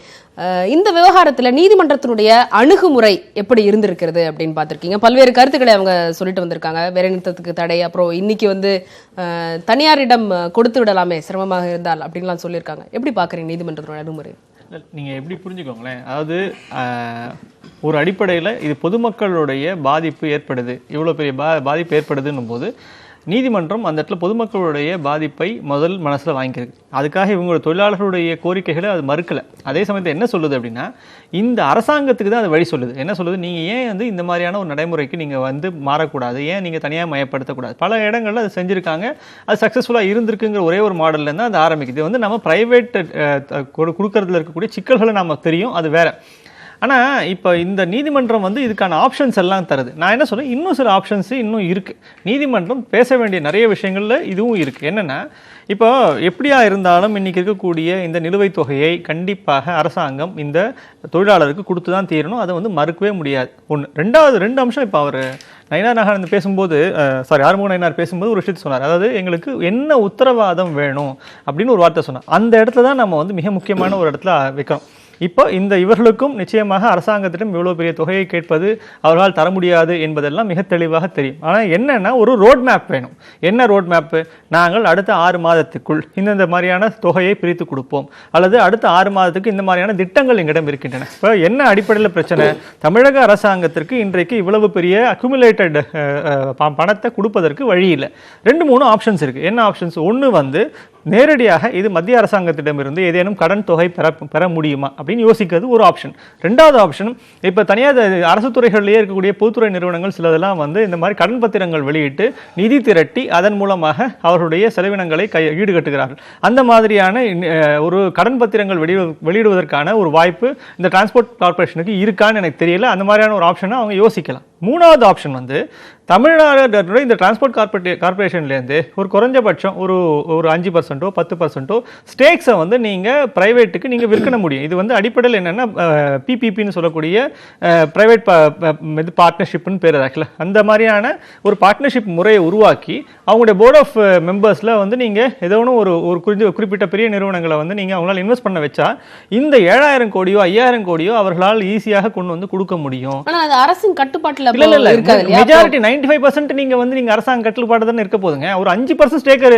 இந்த விவகாரத்தில் நீதிமன்றத்தினுடைய அணுகுமுறை எப்படி இருந்திருக்கிறது அப்படின்னு பார்த்துருக்கீங்க. பல்வேறு கருத்துக்களை அவங்க சொல்லிட்டு வந்திருக்காங்க. வேலை நிறுத்தத்துக்கு தடை, அப்புறம் இன்னைக்கு வந்து தனியாரிடம் கொடுத்து விடலாமே சிரமமாக இருந்தால் அப்படின்லாம் சொல்லியிருக்காங்க. எப்படி பார்க்குறீங்க நீதிமன்றத்தினுடைய அணுகுமுறை?
நீங்கள் எப்படி புரிஞ்சுக்கோங்களேன், அதாவது ஒரு அடிப்படையில் இது பொதுமக்களுடைய பாதிப்பு ஏற்படுது, இவ்வளோ பெரிய பாதிப்பு ஏற்படுதுன்னும் போது நீதிமன்றம் அந்த இடத்துல பொதுமக்களுடைய பாதிப்பை முதல் மனசில் வாங்கிக்கிறது. அதுக்காக இவங்களோட தொழிலாளர்களுடைய கோரிக்கைகளை அது மறுக்கலை. அதே சமயத்தில் என்ன சொல்லுது அப்படின்னா, இந்த அரசாங்கத்துக்கு தான் அது வழி சொல்லுது. என்ன சொல்லுது, நீங்கள் ஏன் வந்து இந்த மாதிரியான ஒரு நடைமுறைக்கு நீங்கள் வந்து மாறக்கூடாது, ஏன் நீங்கள் தனியாக மயப்படுத்தக்கூடாது. பல இடங்களில் அது செஞ்சுருக்காங்க, அது சக்ஸஸ்ஃபுல்லாக இருந்திருக்குங்கிற ஒரே ஒரு மாடல்லேருந்து அது ஆரம்பிக்குது. வந்து நம்ம ப்ரைவேட் கொடுக்கறதுல இருக்கக்கூடிய சிக்கல்களை நம்ம தெரியும், அது வேற. ஆனால் இப்போ இந்த நீதிமன்றம் வந்து இதுக்கான ஆப்ஷன்ஸ் எல்லாம் தருது. நான் என்ன சொல்றேன், இன்னும் சில ஆப்ஷன்ஸ் இன்னும் இருக்கு. நீதிமன்றம் பேச வேண்டிய நிறைய விஷயங்கள்ல இதுவும் இருக்கு. என்னன்னா, இப்போ எப்படியா இருந்தாலும் இன்னைக்கு இருக்கக்கூடிய இந்த நிலுவைத் தொகையை கண்டிப்பாக அரசாங்கம் இந்த தொழிலாளருக்கு கொடுத்து தான் தீரணும். அதை வந்து மறுக்கவே முடியாது. ஒன்று. ரெண்டு அம்சம். இப்போ அவர் நயினார் நாகேந்திரன் பேசும்போது, ஆறுமுக நயினார் பேசும்போது ஒரு விஷயத்தை சொன்னார். அதாவது எங்களுக்கு என்ன உத்தரவாதம் வேணும் அப்படின்னு ஒரு வார்த்தை சொன்னார். அந்த இடத்துல தான் நம்ம வந்து மிக முக்கியமான ஒரு இடத்துல வைக்கிறோம். இப்போ இவர்களுக்கும் நிச்சயமாக அரசாங்கத்திடம் இவ்வளவு பெரிய தொகையை கேட்பது அவர்களால் தர முடியாது என்பதெல்லாம் மிக தெளிவாக தெரியும். ஆனால் என்னன்னா, ஒரு ரோட் மேப் வேணும். என்ன ரோட் மேப்பு? நாங்கள் அடுத்த 6 மாதத்துக்குள் இந்த மாதிரியான தொகையை பிரித்து கொடுப்போம், அல்லது அடுத்த 6 மாதத்துக்கு இந்த மாதிரியான திட்டங்கள் எங்களிடம் இருக்கின்றன. இப்போ என்ன அடிப்படையில் பிரச்சனை? தமிழக அரசாங்கத்திற்கு இன்றைக்கு இவ்வளவு பெரிய அக்குமுலேட்டட் பணத்தை கொடுப்பதற்கு வழி இல்லை. 2-3 ஆப்ஷன்ஸ் இருக்கு. என்ன ஆப்ஷன்ஸ்? ஒன்று வந்து நேரடியாக இது மத்திய அரசாங்கத்திடமிருந்து ஏதேனும் கடன் தொகை பெற முடியுமா அப்படின்னு யோசிக்கிறது ஒரு ஆப்ஷன். 2வது ஆப்ஷன், இப்போ தனியார் அரசு துறைகளிலேயே இருக்கக்கூடிய பொதுத்துறை நிறுவனங்கள் சிலதெல்லாம் வந்து இந்த மாதிரி கடன் பத்திரங்கள் வெளியிட்டு நிதி திரட்டி அதன் மூலமாக அவர்களுடைய செலவினங்களை ஈடுகட்டுகிறார்கள். அந்த மாதிரியான ஒரு கடன் பத்திரங்கள் வெளியிடுவதற்கான ஒரு வாய்ப்பு இந்த டிரான்ஸ்போர்ட் கார்பரேஷனுக்கு இருக்கான்னு எனக்கு தெரியல. அந்த மாதிரியான ஒரு ஆப்ஷனை அவங்க யோசிக்கலாம். 3வது ஆப்ஷன் வந்து தமிழ்நாடு இந்த டிரான்ஸ்போர்ட் கார்பரேஷன்லேருந்து ஒரு குறைஞ்சபட்சம் ஒரு 5%, 10% ஸ்டேக்ஸை வந்து நீங்கள் பிரைவேட்டுக்கு நீங்கள் விற்க முடியும். இது வந்து அடிப்படையில் என்னென்னா பிபிபின்னு சொல்லக்கூடிய பிரைவேட் பார்ட்னர்ஷிப்னு பேர் ஆகல. அந்த மாதிரியான ஒரு பார்ட்னர்ஷிப் முறையை உருவாக்கி அவங்களுடைய போர்ட் ஆஃப் மெம்பர்ஸில் வந்து நீங்கள் ஏதோ ஒரு குறிப்பிட்ட பெரிய நிறுவனங்களை வந்து நீங்கள் அவங்களால இன்வெஸ்ட் பண்ண வச்சா இந்த 7000 கோடியோ 5000 கோடியோ அவர்களால் ஈஸியாக கொண்டு வந்து கொடுக்க முடியும்.
ஆனால் அது அரசின் கட்டுப்பாட்டில்
மெஜாரிட்டி 95% நீங்க அரசாங்க கட்டுப்பாடு தானே இருக்க போதுங்க. ஒரு 5% ஸ்டேக்கர்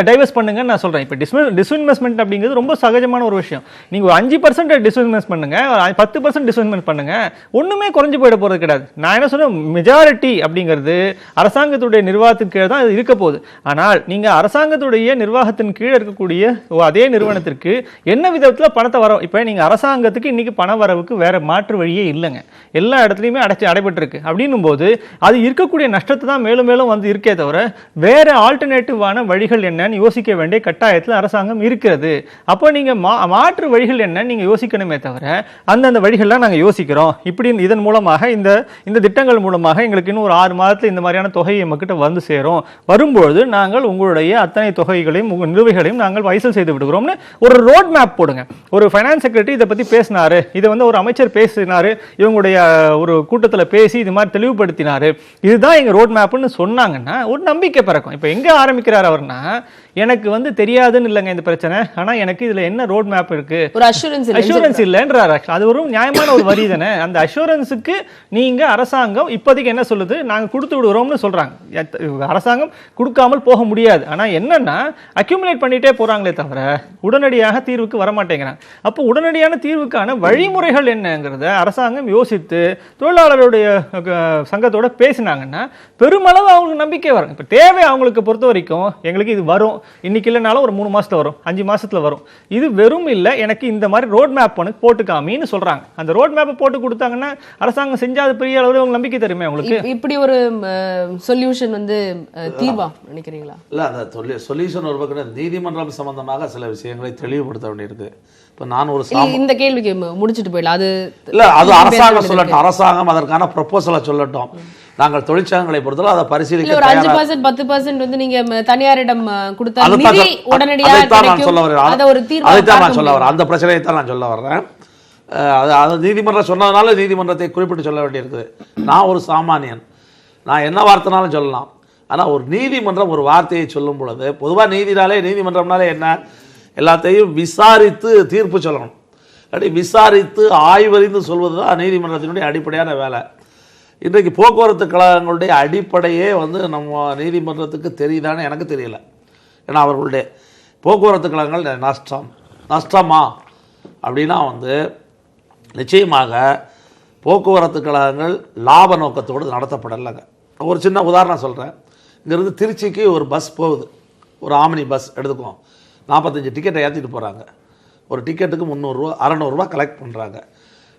டைவர்ஸ் பண்ணுங்க நான் சொல்றேன். இப்போ டிஸ்இன்வெஸ்ட்மெண்ட் அப்படிங்கிறது ரொம்ப சகஜமான ஒரு விஷயம். நீங்க ஒரு 5% டிஸ்இன்வெஸ்ட் பண்ணுங்க, 10% டிஸ்இன்வெஸ்ட் பண்ணுங்க, ஒண்ணுமே குறைஞ்சு போயிட போறது கிடையாது. நான் என்ன சொல்றேன், மெஜாரிட்டி அப்படிங்கிறது அரசாங்கத்துடைய நிர்வாகத்தின் கீழே தான் இருக்க போகுது. ஆனால் நீங்க அரசாங்கத்துடைய நிர்வாகத்தின் கீழே இருக்கக்கூடிய அதே நிறுவனத்திற்கு என்ன விதத்துல பணத்தை வர, இப்ப நீங்க அரசாங்கத்துக்கு இன்னைக்கு பண வரவுக்கு வேற மாற்று வழியே இல்லைங்க. எல்லா இடத்துலையுமே அடைபட்டு இருக்கு. அப்படின்னும் போது அது இருக்கக்கூடிய நஷ்டத்தை தான் மேலும் மேலும் வந்து இருக்கே தவிர வேற ஆல்டர்னேட்டிவான வழிகள் என்னன்னு யோசிக்க வேண்டிய கட்டாயத்தில் அரசாங்கம் இருக்கிறது. அப்போ நீங்க மாற்று வழிகள் என்னன்னு நீங்க யோசிக்கணுமே தவிர அந்தந்த வழிகள்லாம் நாங்கள் யோசிக்கிறோம் இப்படி இதன் மூலமாக இந்த திட்டங்கள் மூலமாக எங்களுக்கு இன்னும் ஒரு 6 மாதத்தில் இந்த மாதிரியான தொகை எம்மக்கிட்ட வந்து சேரும், வரும்பொழுது நாங்கள் உங்களுடைய அத்தனை தொகைகளையும் உங்கள் நிலுவைகளையும் நாங்கள் வைசல் செய்து விடுகிறோம்னு ஒரு ரோட் மேப் போடுங்க. ஒரு ஃபைனான்ஸ் செக்ரட்டரி இதை பற்றி பேசினாரு, இதை வந்து ஒரு அமைச்சர் பேசினாரு, இவங்களுடைய ஒரு கூட்டத்தில் பேசி இது மாதிரி தெளிவுபடுத்தினாரு, இதுதான் எங்க ரோட் மேப்னு சொன்னாங்கன்னா ஒரு நம்பிக்கை பிறக்கும். இப்போ எங்க ஆரம்பிக்கிறார் அவர்னா, எனக்கு வந்து தெரியாதுன்னு இல்லைங்க இந்த பிரச்சனை, ஆனா எனக்கு இதுல என்ன ரோட் மேப் இருக்கு, ஒரு அஷூரன்ஸ் இல்லைன்றார். அது ஒரு நியாயமான ஒரு வரி தானே. அந்த அஷூரன்ஸுக்கு நீங்க அரசாங்கம் இப்போதைக்கு என்ன சொல்லுது, நாங்க கொடுத்து விடுறோம்னு சொல்றாங்க. அரசாங்கம் கொடுக்காமல் போக முடியாது. ஆனா என்னன்னா அக்யூமுலேட் பண்ணிட்டே போறாங்களே தவிர உடனடியாக தீர்வுக்கு வரமாட்டேங்கிறாங்க. அப்போ உடனடியான தீர்வுக்கான வழிமுறைகள் என்னங்கிறத அரசாங்கம் யோசித்து தொழிலாளருடைய சங்கத்தோட பேசினாங்கன்னா பெருமளவு அவங்களுக்கு நம்பிக்கை வரும். இப்போ தேவை அவங்களுக்கு பொறுத்த வரைக்கும் எங்களுக்கு இது வரும், இன்னைக்கு இல்லைனாலும் ஒரு 3 மாசத்துல வரும், 5 மாசத்துல வரும், இது வெறும் இல்லை எனக்கு இந்த மாதிரி ரோட் மேப் போட்டுக்காமின்னு சொல்றாங்க. அந்த ரோட் மேப்பை போட்டு கொடுத்தாங்கன்னா அரசாங்கம் செஞ்சாத பெரிய அளவில் உங்களுக்கு நம்பிக்கை தருமே. உங்களுக்கு
இப்படி ஒரு சொல்யூஷன் வந்து தீர்வா நினைக்கிறீங்களா?
இல்லை, அந்த சொல்யூஷன் ஒரு பக்கம் நீதிமன்றம் சம்பந்தமாக சில விஷயங்களை தெளிவுபடுத்த வேண்டியிருக்கு. இப்போ நான் ஒரு
இந்த கேள்விக்கு முடிச்சுட்டு போயிடலாம். அது
இல்லை, அது அரசாங்கம் சொல்லட்டும், அரசாங்கம் அதற்கான ப்ரொபோசலை சொல்லட்டும். நாங்கள் தொழிற்சங்கங்களை பொறுத்தவரை அதை பரிசீலிக்க
ஒரு 5% 10% வந்து நீங்க தனியாரிடம் கொடுத்தா நிதி உடனடியாக கிடைக்கும். அத ஒரு தீர்வு
நான் சொல்ல வரேன். அந்த பிரச்சனையை தான் நான் சொல்ல வர்றேன். அது நீதிமன்றம் சொன்னதுனால நீதிமன்றத்தை குறிப்பிட்டு சொல்ல வேண்டியிருக்குது. நான் ஒரு சாமானியன், நான் என்ன வார்த்தைனாலும் சொல்லலாம். ஆனால் ஒரு நீதிமன்றம் ஒரு வார்த்தையை சொல்லும் பொழுது பொதுவாக நீதிமன்றம்னாலே என்ன, எல்லாத்தையும் விசாரித்து தீர்ப்பு சொல்லணும். அப்படி விசாரித்து ஆய்வறிந்து சொல்வது தான் நீதிமன்றத்தினுடைய அடிப்படையான வேலை. இன்றைக்கு போக்குவரத்து கழகங்களுடைய அடிப்படையே வந்து நம்ம நீதிமன்றத்துக்கு தெரியுதான்னு எனக்கு தெரியல. ஏன்னா அவர்களுடைய போக்குவரத்து கழகங்கள் நஷ்டமா அப்படின்னா வந்து நிச்சயமாக போக்குவரத்து கழகங்கள் லாப நோக்கத்தோடு நடத்தப்படலைங்க. ஒரு சின்ன உதாரணம் சொல்கிறேன். இங்கேருந்து திருச்சிக்கு ஒரு பஸ் போகுது, ஒரு ஆம்னி பஸ் எடுத்துக்குவோம். 45 டிக்கெட்டை ஏற்றிட்டு போகிறாங்க. ஒரு டிக்கெட்டுக்கு 300 ரூபா 600 ரூபா கலெக்ட் பண்ணுறாங்க.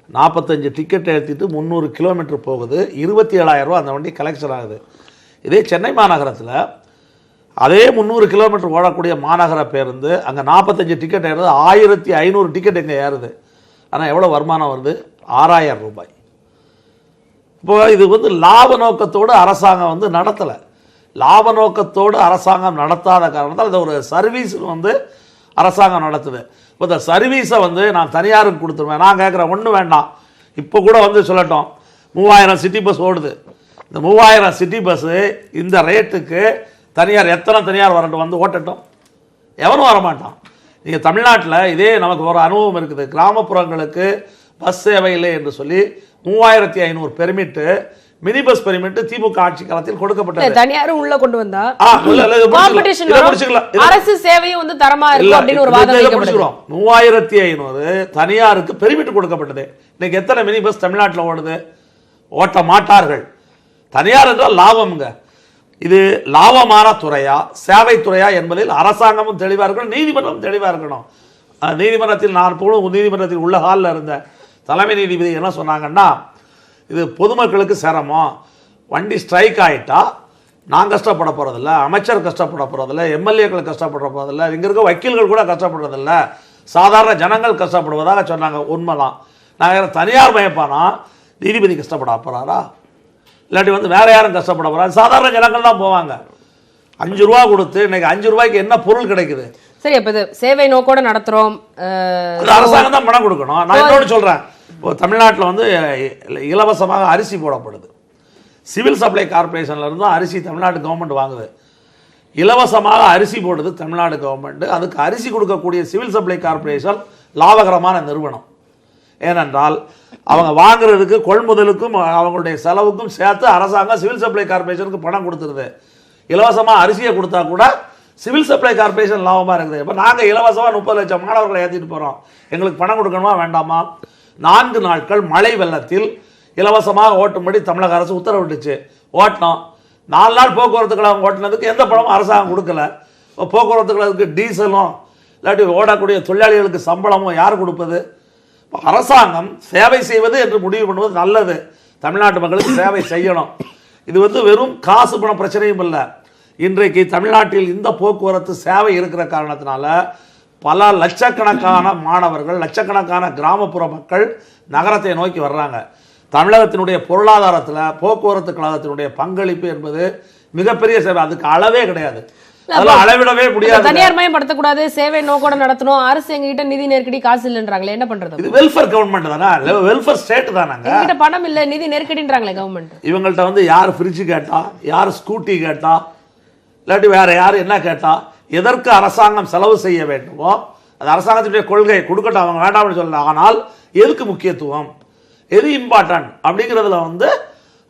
45 டிக்கெட் ஏற்றிட்டு 300 கிலோமீட்டர் போகுது, 27,000 ரூபா அந்த வண்டி கலெக்ஷன் ஆகுது. இதே சென்னை மாநகரத்தில் அதே 300 கிலோமீட்டர் ஓடக்கூடிய மாநகர பேருந்து அங்கே 45 டிக்கெட் ஏறுது, 1500 டிக்கெட் இங்கே ஏறுது. ஆனால் எவ்வளோ வருமானம் வருது? 6,000 ரூபாய். இப்போ இது வந்து லாப நோக்கத்தோடு அரசாங்கம் வந்து நடத்தலை. லாப நோக்கத்தோடு அரசாங்கம் நடத்தாத காரணத்தால் இந்த ஒரு சர்வீஸ் வந்து அரசாங்கம் நடத்துது. இப்போ இந்த சர்வீஸை வந்து நான் தனியாருக்கு கொடுத்துருவேன். நான் கேட்குறேன், ஒன்றும் வேண்டாம், இப்போ கூட வந்து சொல்லட்டும், 3000 சிட்டி பஸ் ஓடுது. இந்த 3000 சிட்டி பஸ்ஸு இந்த ரேட்டுக்கு தனியார் எத்தனை தனியார் வரட்டும், வந்து ஓட்டட்டும், எவனும் வரமாட்டான். நீங்கள் தமிழ்நாட்டில் இதே நமக்கு ஒரு அனுபவம் இருக்குது. கிராமப்புறங்களுக்கு பஸ் சேவை இல்லை என்று சொல்லி 3500 பெர்மிட்டு, மினி பஸ் பெர்மிட் திமுக ஆட்சி காலத்தில் கொடுக்கப்பட்டது.
தனியாரும் உள்ள கொண்டு வந்தா காம்படிஷன் அரசு சேவையும் வந்து தரமா இருக்கும் அப்படின்னு ஒரு வாதம் வைக்கப்படுது.
3500 தனியாருக்கு பெர்மிட் கொடுக்கப்பட்டது. இன்னைக்கு எத்தனை மினி பஸ் தமிழ்நாட்டில் ஓடுது? ஓட்ட மாட்டார்கள். தனியார் என்றால் லாபம்ங்க. இது லாபமான துறையா சேவை துறையா என்பதில் அரசாங்கமும் தெளிவாக இருக்கணும், நீதிமன்றம் தெளிவாக இருக்கணும். நீதிமன்றத்தில் நான் நீதிமன்றத்தில் உள்ள ஹாலில் இருந்த தலைமை நீதிபதி என்ன சொன்னாங்கன்னா, இது பொதுமக்களுக்கு சிரமம், வண்டி ஸ்ட்ரைக் ஆகிட்டா நான் கஷ்டப்பட போகிறதில்ல, அமைச்சர் கஷ்டப்பட போகிறதில்ல, எம்எல்ஏக்கள் கஷ்டப்பட போகிறதில்ல, இங்கே இருக்க வக்கீல்கள் கூட கஷ்டப்படுறதில்ல, சாதாரண ஜனங்கள் கஷ்டப்படுவதாக சொன்னாங்க. உண்மைதான். நான் தனியார் மயப்பானா நீதிபதி கஷ்டப்பட போகிறாரா? இல்லாட்டி வந்து வேற யாரும் கஷ்டப்பட போகிறாங்க? சாதாரண ஜனங்கள் தான் போவாங்க. 5 ரூபா கொடுத்து இன்னைக்கு 5 ரூபாய்க்கு என்ன பொருள் கிடைக்குது?
சரி, அப்ப இது சேவை நோக்கோட நடத்துறோம்,
அரசாங்கம் தான் பணம் கொடுக்கணும். நான் இன்னொன்று சொல்றேன், இப்போ தமிழ்நாட்டில் வந்து இலவசமாக அரிசி போடப்படுது. சிவில் சப்ளை கார்பரேஷன்ல இருந்து அரிசி தமிழ்நாடு கவர்மெண்ட் வாங்குது. இலவசமாக அரிசி போடுது தமிழ்நாடு கவர்மெண்ட். அதுக்கு அரிசி கொடுக்கக்கூடிய சிவில் சப்ளை கார்பரேஷன் லாபகரமான நிறுவனம். ஏனென்றால் அவங்க வாங்குறதுக்கு கொள்முதலுக்கும் அவங்களுடைய செலவுக்கும் சேர்த்து அரசாங்கம் சிவில் சப்ளை கார்பரேஷனுக்கு பணம் கொடுத்துருது. இலவசமாக அரிசியை கொடுத்தா கூட சிவில் சப்ளை கார்பரேஷன் லாபமாக இருக்குது. இப்போ நாங்கள் இலவசமாக 30 லட்சம் மாணவர்களை ஏற்றிட்டு போகிறோம், எங்களுக்கு பணம் கொடுக்கணுமா வேண்டாமா? 4 நாட்கள் மழை வெள்ளத்தில் இலவசமாக ஓட்டும்படி தமிழக அரசு உத்தரவிட்டுச்சு. ஓட்டினோம். 4 நாள் போக்குவரத்து கழகம் ஓட்டினதுக்கு எந்த பணமும் அரசாங்கம் கொடுக்கல. போக்குவரத்து கழகத்துக்கு டீசலும் இல்லாட்டி ஓடக்கூடிய தொழிலாளிகளுக்கு சம்பளமும் யார் கொடுப்பது? அரசாங்கம் சேவை செய்வது என்று முடிவு பண்ணுவது நல்லது. தமிழ்நாட்டு மக்களுக்கு சேவை செய்யணும். இது வந்து வெறும் காசு பண பிரச்சனையும் இல்லை. இன்றைக்கு தமிழ்நாட்டில் இந்த போக்குவரத்து சேவை இருக்கிற காரணத்தினால பல லட்சக்கணக்கான மாணவர்கள், லட்சக்கணக்கான கிராமப்புற மக்கள் நகரத்தை நோக்கி வர்றாங்க. தமிழகத்தினுடைய பொருளாதாரத்தில் போக்குவரத்து கழகத்தினுடைய பங்களிப்பு என்பது மிகப்பெரிய சேவை. அதுக்கு அளவே கிடையாது, அதெல்லாம் அளவிடவே முடியாது.
தனியார் மயப்படுத்தக்கூடாது, சேவை நோக்கோட நடத்தணும். அரசு எங்ககிட்ட நிதி நெருக்கடி காசு இல்லைன்றாங்களே, என்ன பண்றது?
இது வெல்ஃபேர் கவர்மெண்ட் தானே, வெல்ஃபேர் ஸ்டேட் தானங்க.
எங்ககிட்ட பணம் இல்ல, நிதி நெருக்கடின்றாங்களே கவர்மெண்ட்.
இவங்கள்ட்ட வந்து யார் ஃப்ரிட்ஜ் கேட்டா, யார் ஸ்கூட்டி கேட்டா, இல்லாட்டி வேற யார் என்ன கேட்டா, எதற்கு அரசாங்கம் செலவு செய்ய வேண்டுமோ அது அரசாங்கத்தினுடைய கொள்கை, கொடுக்கட்டும், அவங்க வேண்டாம்னு சொல்லல. ஆனால் எதுக்கு முக்கியத்துவம், எது இம்பார்ட்டன்ட் அப்படிங்கிறதுல வந்து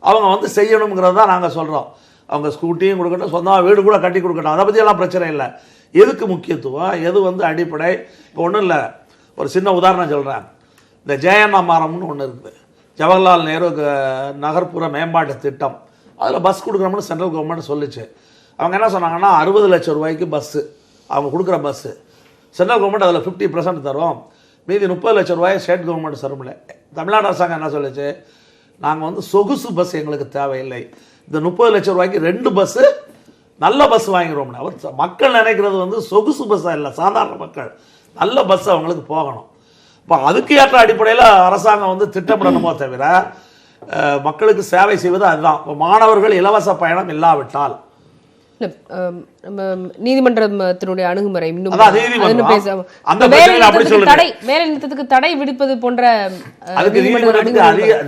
அவங்க வந்து செய்யணுங்கிறது தான் நாங்கள் சொல்கிறோம். அவங்க ஸ்கூட்டியும் கொடுக்கட்டும், சொந்தமாக வீடு கூட கட்டி கொடுக்கட்டும், அதை பற்றியெல்லாம் பிரச்சனை இல்லை. எதுக்கு முக்கியத்துவம், எது வந்து அடிப்படை? இப்போ ஒன்றும் இல்லை, ஒரு சின்ன உதாரணம் சொல்கிறேன். இந்த ஜெயண்ணாமரம்னு ஒன்று இருக்குது, ஜவஹர்லால் நேரு நகர்ப்புற மேம்பாட்டு திட்டம். அதில் பஸ் கொடுக்கணும்னு சென்ட்ரல் கவர்மெண்ட் சொல்லிச்சு. அவங்க என்ன சொன்னாங்கன்னா 60 லட்சம் ரூபாய்க்கு பஸ்ஸு, அவங்க கொடுக்குற பஸ்ஸு சென்ட்ரல் கவர்மெண்ட் அதில் 50% தரும், மீதி 30 லட்சம் ரூபாய் ஸ்டேட் கவர்மெண்ட் தரும்ல. தமிழ்நாடு அரசாங்கம் என்ன சொல்லிச்சு, நாங்கள் வந்து சொகுசு பஸ் எங்களுக்கு தேவையில்லை, இந்த 30 லட்சம் ரூபாய்க்கு 2 பஸ்ஸு நல்ல பஸ் வாங்கிடுவோம்னா. அவர் மக்கள் நினைக்கிறது வந்து சொகுசு பஸ்ஸாக இல்லை, சாதாரண மக்கள் நல்ல பஸ் அவங்களுக்கு போகணும். இப்போ அதுக்கு ஏற்ற அடிப்படையில் அரசாங்கம் வந்து திட்டமிடணுமோ தவிர மக்களுக்கு சேவை செய்வது அதுதான். இப்போ மாணவர்கள் இலவச பயணம் இல்லாவிட்டால்
நீதிமன்றத்தினுடைய அணுகுமுறை வேலை நிறுத்தத்துக்கு தடை விடுப்பது போன்ற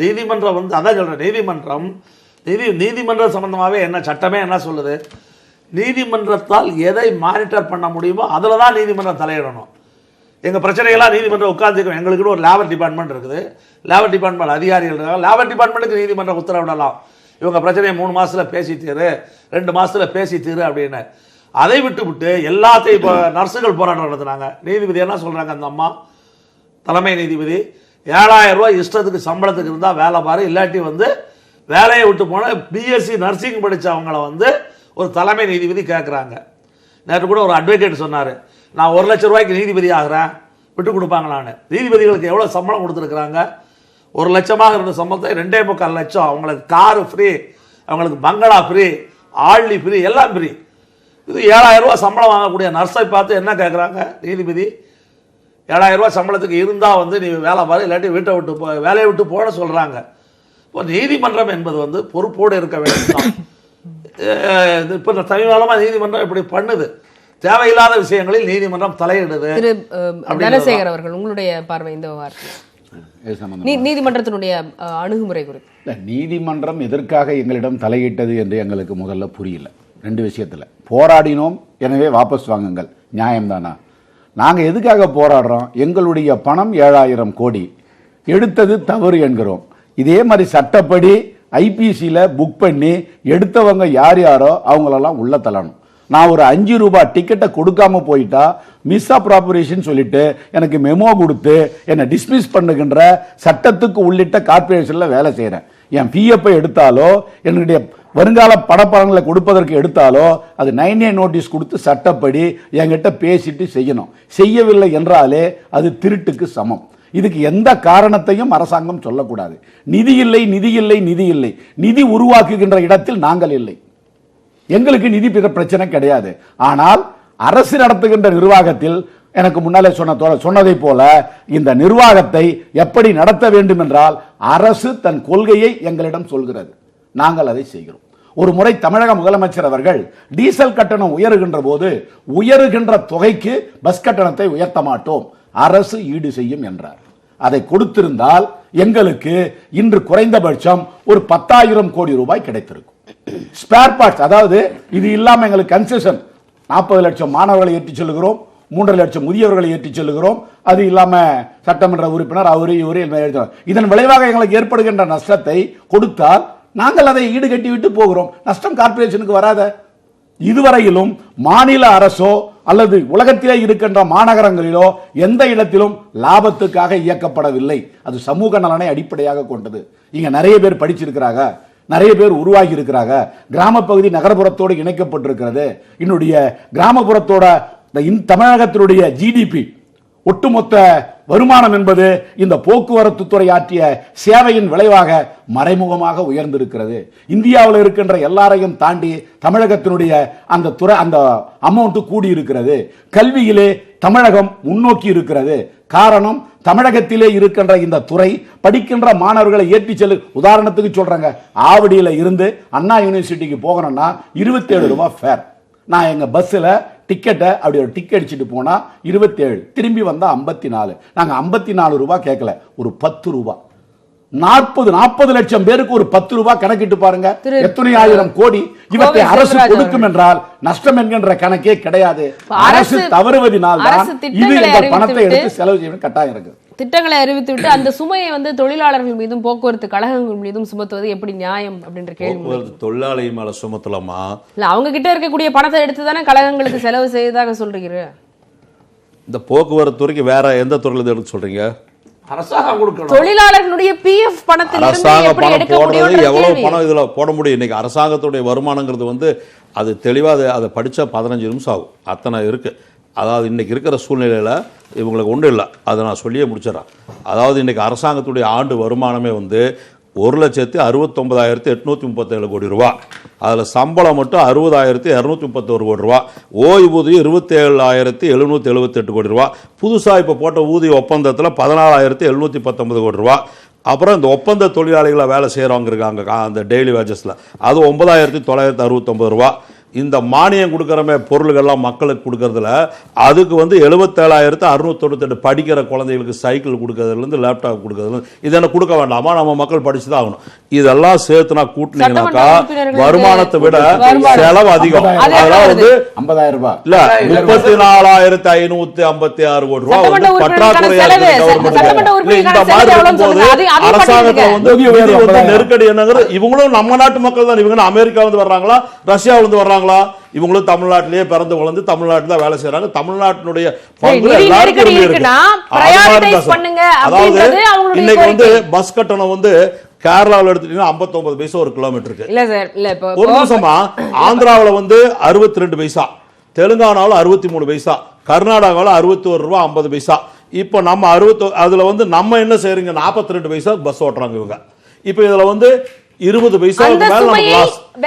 நீதிமன்றம் வந்து அதான் சொல்றேன். நீதிமன்றம் சம்பந்தமாகவே என்ன சட்டமே என்ன சொல்லுது, நீதிமன்றத்தால் எதை மானிட்டர் பண்ண முடியுமோ அதில் தான் நீதிமன்றம் தலையிடணும். எங்கள் பிரச்சனைகள்லாம் நீதிமன்றம் உட்காந்துருக்கோம். எங்களுக்கு ஒரு லேபர் டிபார்ட்மெண்ட் இருக்குது, லேபர் டிபார்ட்மெண்ட் அதிகாரிகள் இருக்காங்க, லேபர் டிபார்ட்மெண்ட்டுக்கு நீதிமன்றம் உத்தரவிடலாம். இவங்க பிரச்சனையை 3 மாதத்தில் பேசி தீரு, 2 மாதத்தில் பேசி தீரு அப்படின்னு. அதை விட்டு எல்லாத்தையும் இப்போ நர்ஸுகள் போராட்டம் நடத்துனாங்க. நீதிபதி என்ன சொல்கிறாங்க, அந்த அம்மா தலைமை நீதிபதி, 7000 ரூபாய் இஷ்டத்துக்கு சம்பளத்துக்கு இருந்தால் வேலை பாரு, இல்லாட்டி வந்து வேலையை விட்டு போன பிஎஸ்சி நர்சிங் படித்தவங்கள வந்து ஒரு தலைமை நீதிபதி கேட்குறாங்க. நேற்று கூட ஒரு அட்வொகேட் சொன்னார், நான் 1 லட்சம் ரூபாய்க்கு நீதிபதி ஆகிறேன், விட்டு கொடுப்பாங்களான்னு. நீதிபதிகளுக்கு எவ்வளோ சம்பளம் கொடுத்துருக்குறாங்க? 1 லட்சமாக இருந்த சம்பளத்தை 2.25 லட்சம். அவங்களுக்கு காரு ஃப்ரீ, அவங்களுக்கு பங்களா ஃப்ரீ, ஆள்லி ஃப்ரீ, எல்லாம் ஃப்ரீ. இது 7000 ரூபா சம்பளம் வாங்கக்கூடிய நர்ஸை பார்த்து என்ன கேட்குறாங்க நீதிபதி, 7,000 ரூபாய் சம்பளத்துக்கு இருந்தால் வந்து நீ வேலை பாரு, இல்லாட்டி வீட்டை விட்டு வேலையை விட்டு போட சொல்கிறாங்க. இப்போ நீதிமன்றம் என்பது வந்து பொறுப்போடு இருக்க வேண்டும். இப்போ சமீபகாலமாக நீதிமன்றம் இப்படி பண்ணுது, தேவையில்லாத விஷயங்களில் நீதிமன்றம் தலையிடுது.
திரு தனசேகர் அவர்கள், உங்களுடைய பார்வை இந்த வார்த்தை நீதிமன்றத்தினுடைய அணுகுமுறை குறித்து?
இல்லை, நீதிமன்றம் எதற்காக எங்களிடம் தலையிட்டது என்று எங்களுக்கு முதல்ல புரியல. 2 விஷயத்தில் போராடினோம், எனவே வாபஸ் வாங்குங்கள், நியாயம்தானா? நாங்கள் எதுக்காக போராடுறோம்? எங்களுடைய பணம் 7,000 கோடி எடுத்தது தவறு என்கிறோம். இதே மாதிரி சட்டப்படி ஐபிசியில் புக் பண்ணி எடுத்தவங்க யார் யாரோ அவங்களெல்லாம் உள்ள தள்ளணும். நான் ஒரு 5 ரூபாய் டிக்கெட்டை கொடுக்காம போயிட்டா மிஸ் அப்ராபரேஷன் சொல்லிட்டு எனக்கு மெமோ கொடுத்து என்னை டிஸ்மிஸ் பண்ணுகின்ற சட்டத்துக்கு உள்ளிட்ட கார்பரேஷனில் வேலை செய்கிறேன். என் பிஎஃப்ஐ எடுத்தாலோ என்னுடைய வருங்கால பணப்பலன்களை கொடுப்பதற்கு எடுத்தாலோ அது 9A நோட்டீஸ் கொடுத்து சட்டப்படி என்கிட்ட பேசிட்டு செய்யணும். செய்யவில்லை என்றாலே அது திருட்டுக்கு சமம். இதுக்கு எந்த காரணத்தையும் அரசாங்கம் சொல்லக்கூடாது. நிதி இல்லை, நிதி இல்லை, நிதி இல்லை. நிதி உருவாக்குகின்ற இடத்தில் நாங்கள் இல்லை. எங்களுக்கு நிதி பிரச்சனை கிடையாது. ஆனால் அரசு நடத்துகின்ற நிர்வாகத்தில் எனக்கு முன்னாலே சொன்னதை போல இந்த நிர்வாகத்தை எப்படி நடத்த வேண்டும் என்றால் அரசு தன் கொள்கையை எங்களிடம் சொல்கிறது, நாங்கள் அதை செய்கிறோம். ஒரு முறை தமிழக முதலமைச்சர் அவர்கள் டீசல் கட்டணம் உயருகின்ற போது உயருகின்ற தொகைக்கு பஸ் கட்டணத்தை உயர்த்த மாட்டோம், அரசு ஈடு செய்யும் என்றார். அதை கொடுத்திருந்தால் எங்களுக்கு இன்று குறைந்தபட்சம் ஒரு 10,000 கோடி ரூபாய் கிடைத்திருக்கும். ஸ்பேர் பார்ட்ஸ், அதாவது இது இல்லாம எங்களுக்கு கன்செஷன் 40 லட்சம் மாணவர்களை ஏற்றி செல்கிறோம், 3.5 லட்சம் முதியவர்களை ஏற்றி செல்கிறோம். அது இல்லாம சட்டமன்ற உறுப்பினர் அவரு இவரு. இதன் விளைவாக எங்களுக்கு ஏற்படுகின்ற நஷ்டத்தை கொடுத்தால் நாங்கள் அதை ஈடுகட்டி விட்டு போகிறோம். நஷ்டம் கார்பரேஷனுக்கு வராத. இதுவரையிலும் மாநில அரசோ அல்லது உலகத்திலே இருக்கின்ற மாநகரங்களிலோ எந்த இடத்திலும் லாபத்துக்காக இயக்கப்படவில்லை. அது சமூக நலனை அடிப்படையாக கொண்டது. இங்க நிறைய பேர் படிச்சிருக்கிறாங்க, நிறைய பேர் உருவாகி இருக்கிறாங்க. கிராம பகுதி நகர்ப்புறத்தோடு இணைக்கப்பட்டிருக்கிறது. என்னுடைய கிராமப்புறத்தோட தமிழகத்தினுடைய ஜிடிபி ஒட்டுமொத்த வருமானம் என்பது இந்த போக்குவரத்து துறை ஆற்றிய சேவையின் விளைவாக மறைமுகமாக உயர்ந்திருக்கிறது. இந்தியாவில் இருக்கின்ற எல்லாரையும் தாண்டி தமிழகத்தினுடைய அந்த துறை அந்த அமௌண்ட் கூடி இருக்கிறது. கல்வியிலே தமிழகம் முன்னோக்கி இருக்கிறது. காரணம், தமிழகத்திலே இருக்கின்ற இந்த துறை படிக்கின்ற மாணவர்களை ஏற்றி செல்லு. உதாரணத்துக்கு சொல்றாங்க, ஆவடியில இருந்து அண்ணா யூனிவர்சிட்டிக்கு போகணும்னா 27 ரூபாய் ஃபேர். நான் எங்க பஸ்ஸில் டிக்கெட்டை அப்படி ஒரு டிக்கெட் அடிச்சுட்டு போனா 27, திரும்பி வந்தா 54. நாங்க 54 ரூபாய் கேட்கல, ஒரு 10 ரூபாய். 40 லட்சம் பேருக்கு ஒரு 10 ரூபாய் கணக்கிட்டு பாருங்க, எத்தனை ஆயிரம் கோடி இவற்றை அரசு கொடுக்கும் என்றால் நஷ்டம் என்கின்ற கணக்கே கிடையாது. அரசு தவறுவதனால் தான் இது இந்த பணத்தை எடுத்து செலவு செய்ய கட்டாயம் இருக்கு.
திட்டங்களை அறிவித்துவிட்டு அந்த சுமையை வந்து தொழிலாளர்கள் மீதும் போக்குவரத்து கழகங்கள் மீதும் சுமத்துவது எப்படி நியாயம் அப்படின்ற கேள்வி.
தொழிலாளி மேல சுமத்தலாமா?
இல்ல, அவங்க கிட்ட இருக்கக்கூடிய பணத்தை எடுத்து தானே கழகங்களுக்கு செலவு செய்வதாக சொல்றீங்க. இந்த
போக்குவரத்து துறைக்கு வேற எந்த துறையில எடுக்க சொல்றீங்க?
அரசாங்கம் கொடுக்கணும்.
தொழிலாளர்களுடைய பிஎஃப் பணத்தில்
அரசாங்கம் பணம் போடுறது எவ்வளவு பணம் இதுல போட முடியும்? இன்னைக்கு அரசாங்கத்துடைய வருமானங்கிறது வந்து அது தெளிவா அதை படிச்சா 15 நிமிஷம் ஆகும், அத்தனை இருக்கு. அதாவது இன்னைக்கு இருக்கிற சூழ்நிலையில் இவங்களுக்கு ஒன்றும் இல்லை, அதை நான் சொல்லியே முடிச்சிடறேன். அதாவது இன்னைக்கு அரசாங்கத்துடைய ஆண்டு வருமானமே வந்து 1,69,837 கோடி ரூபா. அதில் சம்பளம் மட்டும் 60,231 கோடி ரூபா, ஓய்வூதியம் 27,778 கோடி ரூபா, புதுசாக இப்போ போட்ட ஊதிய ஒப்பந்தத்தில் 14,719 கோடி ரூபா. அப்புறம் இந்த ஒப்பந்த தொழிலாளிகளை வேலை செய்கிறவங்க இருக்காங்க அந்த டெய்லி வேஜஸில், அது 9,969 ரூபா. இந்த மானியம் கொடுக்குறமே பொருள்கள்லாம் மக்களுக்கு கொடுக்கறதுல அதுக்கு வந்து 77,698 படிக்கிற குழந்தைகளுக்கு சைக்கிள் கொடுக்கறதுலேருந்து லேப்டாப் கொடுக்கறதுலேருந்து இது என்ன கொடுக்க வேண்டாமா? நம்ம மக்கள் படிச்சு தான் ஆகணும். இதெல்லாம் சேர்த்துனா கூட்டினீங்கன்னாக்கா வருமானத்தை விட செலவு அதிகம். அதெல்லாம் வந்து
50,000 ரூபாய்
இல்ல 34,556 கோடி ரூபாய் வந்து பற்றாக்குறையா இருக்கு. இந்த மாதிரி இருக்கும்போது அரசாங்கத்துல வந்து நெருக்கடி என்னங்கிறது, இவங்களும் நம்ம நாட்டு மக்கள் தான். இவங்க அமெரிக்கா வந்து வர்றாங்களா, ரஷ்யாவில இருந்து வர்றாங்களா? இவங்களும் தமிழ்நாட்டிலேயே பிறந்து வளர்ந்து தமிழ்நாட்டில் தான் வேலை செய்யறாங்க. தமிழ்நாட்டுடைய பங்கு எல்லாருக்கும் இருக்கு. அதாவது இன்னைக்கு வந்து பஸ் கட்டணம் வந்து கேரளாவில் எடுத்துட்டீங்கன்னா 59 பைசா ஒரு கிலோமீட்டருக்கு. ஒரு நிமிஷமா ஆந்திராவில் வந்து 62 பைசா, தெலுங்கானாவில் 63 பைசா, கர்நாடகாவில் 61 ரூபா 50 பைசா. இப்போ நம்ம 60 அதுல வந்து நம்ம என்ன செய்யறீங்க, 42 பைசா பஸ் ஓட்டுறாங்க இவங்க. இப்போ இதுல வந்து 20 பைசாவுக்கு மேல நமக்கு லாஸ். இல்ல,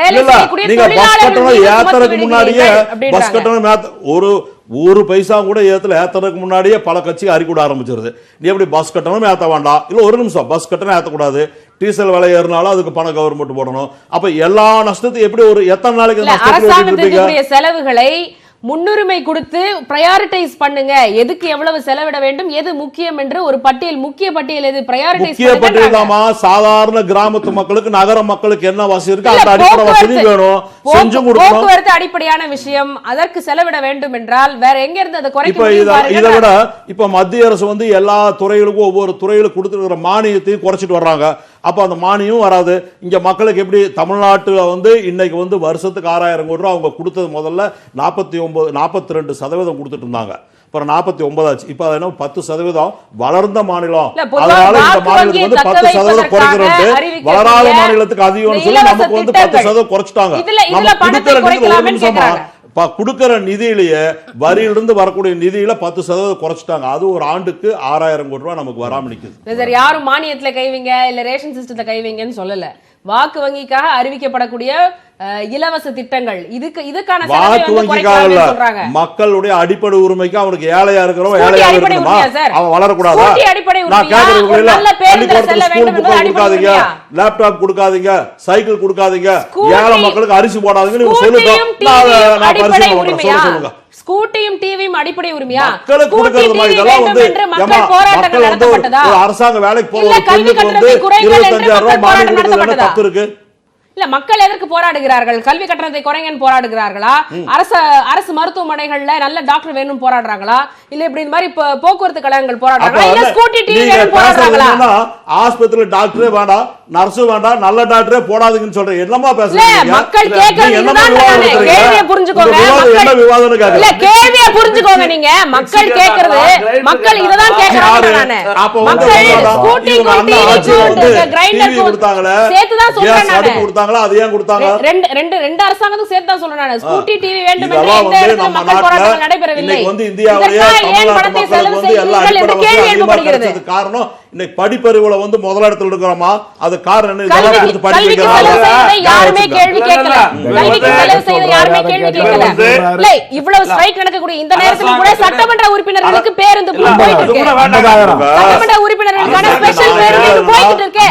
நீங்க பஸ் கட்டணம் ஏத்தறதுக்கு முன்னாடியே பஸ் கட்டணம் ஒரு ஒரு பைசா கூட ஏத்துறதுக்கு முன்னாடியே பல கட்சிக்கு அறிக்கூட ஆரம்பிச்சிருது. நீ எப்படி பஸ் கட்டணம் ஏற்ற வேண்டாம், இல்லை ஒரு நிமிஷம் பஸ் கட்டணம் ஏற்றக்கூடாது, டீசல் விலை ஏறினாலும் அதுக்கு பணம் கவர்மெண்ட் போடணும். அப்ப எல்லா நஷ்டத்தையும் எப்படி ஒரு எத்தனை நாளைக்கு
அரசாங்கத்திற்குரிய செலவுகளை முன்னுரிமை கொடுத்து பிரையாரிட்டைஸ் பண்ணுங்க, எதுக்கு எவ்வளவு செலவிட வேண்டும், எது முக்கியம் என்று ஒரு பட்டியல், முக்கிய பட்டியல் எது பிரையாரிட்டைஸ்
பண்ணுங்க. சாதாரண கிராமத்து மக்களுக்கு நகர மக்களுக்கு என்ன வசதி இருக்கு அந்த அடிப்படை வசதி வேணும், செஞ்சு கொடுக்கணும்.
போக்குவரத்து அடிப்படையான விஷயம், அதற்கு செலவிட வேண்டும் என்றால் வேற எங்க இருந்து அதை குறைக்க முடியும்?
இதை விட இப்ப மத்திய அரசு வந்து எல்லா துறைகளுக்கும் ஒவ்வொரு துறைகளுக்கு கொடுத்துருக்கிற மானியத்தையும் குறைச்சிட்டு வர்றாங்க. அப்ப அந்த மானியம் வராது. இங்க மக்களுக்கு எப்படி தமிழ்நாட்டுல வந்து இன்னைக்கு வந்து வருஷத்துக்கு 6000 கோடி ரூபாய் அவங்க கொடுத்தது முதல்ல 42% கொடுத்துட்டு இருந்தாங்க. அப்புறம் 49 ஆச்சு. இப்ப அது என்ன 10% வளர்ந்த மாநிலம், அதனால இந்த மாநிலத்துக்கு வந்து 10% குறைக்கிறோம். வளராத மாநிலத்துக்கு அதிகம் சொல்லி நமக்கு வந்து 10% குறைச்சிட்டாங்க. கொடுக்கிற நிதியிலேயே வரியிலிருந்து வரக்கூடிய நிதியில 10% குறைச்சிட்டாங்க. அது ஒரு ஆண்டுக்கு 6000 கோடி ரூபாய் நமக்கு வராம நிக்குது.
யாரும் மானியத்துல கைவிங்க இல்ல ரேஷன் சிஸ்டத்தை கைவிங்கன்னு சொல்லல. வாக்கு வங்கிக்காக அறிவிக்கப்படக்கூடிய இலவச திட்டங்கள், இதுக்கான
வாக்கு வங்கிக்காக மக்களுடைய அடிப்படை உரிமைக்கு அவனுக்கு ஏழையா இருக்கிறோம், ஏழையா இருக்கணுமா, அவன் வளரக்கூடாதா? கொடுக்காதீங்க, லேப்டாப் கொடுக்காதீங்க, சைக்கிள் கொடுக்காதீங்க, ஏழை மக்களுக்கு அரிசி போடாதீங்கன்னு நீங்க சொல்லுங்க.
ஸ்கூட்டியும் டிவியும் அடிப்படை உரிமையா?
மக்களுக்கு கொடுக்கிறது மாதிரி இதெல்லாம் வந்து மக்கள் வந்து அரசாங்க வேலைக்கு போறவங்களுக்கு வந்து 25,000 ரூபாய் மானியம் கொடுக்கறதுல தப்பு இருக்கு.
இல்ல, மக்கள் எதற்கு போராடுகிறார்கள்? கல்வி கட்டணத்தை குறைங்கன்னு போராடுகிறார்களா? அரசு மருத்துவமனைகள்ல நல்ல டாக்டர் வேணும் போராடுறாங்களா? இல்ல இப்படி இந்த மாதிரி போக்குவரத்து கழகங்கள் போராடுறாங்களா? இல்ல ஸ்கூட்டி டிவி வேணும் போராடுறாங்களா?
ஆஸ்பத்திரியில டாக்டரே வேண்டாம், நர்ஸும் வேண்டாம், நல்ல டாக்டரே போடாதீங்கன்னு சொல்றேன். என்னமா பேசுறீங்க?
மக்கள் கேக்குறது கேள்வியை புரிஞ்சுக்கோங்க.
என்ன விவாதம்னு
இல்ல, கேள்வியை புரிஞ்சுக்கோங்க. நீங்க மக்கள் கேக்குறது, மக்கள் இததான் கேக்குறாங்க. நானு மக்கள் ஸ்கூட்டி கிரைண்டர் கொடுத்தாங்களே சேர்த்துதான் சொல்றேன்.
அது ஏன் கொடுத்தாங்க?
ரெண்டு அரசாங்கத்துக்கு சேர்த்து தான் சொல்றேன். ஸ்கூட்டி டிவி வேண்டும் என்று இந்த இடத்துல மக்கள் போராட்டம் நடைபெறவில்லை.
வந்து இந்தியாவிலேயே தமிழ்நாட்டு மக்களுக்கு வந்து எல்லா அடிப்படை காரணம் இன்னைக்கு படிப்பறிவுல வந்து முதலிடத்தில் இருக்கிறோமா? அது காரணம் என்ன? இதெல்லாம் கொடுத்து படிக்க
யாருமே கேள்வி கேட்கல. கல்விக்கு செலவு செய்த யாருமே கேள்வி கேட்கல. இல்ல, இவ்வளவு ஸ்ட்ரைக் நடக்கக்கூடிய இந்த நேரத்துல கூட சட்டமன்ற உறுப்பினர்களுக்கு பேருந்து போயிட்டு இருக்கு. சட்டமன்ற உறுப்பினர்களுக்கான ஸ்பெஷல் பேருந்து போயிட்டு இருக்கு.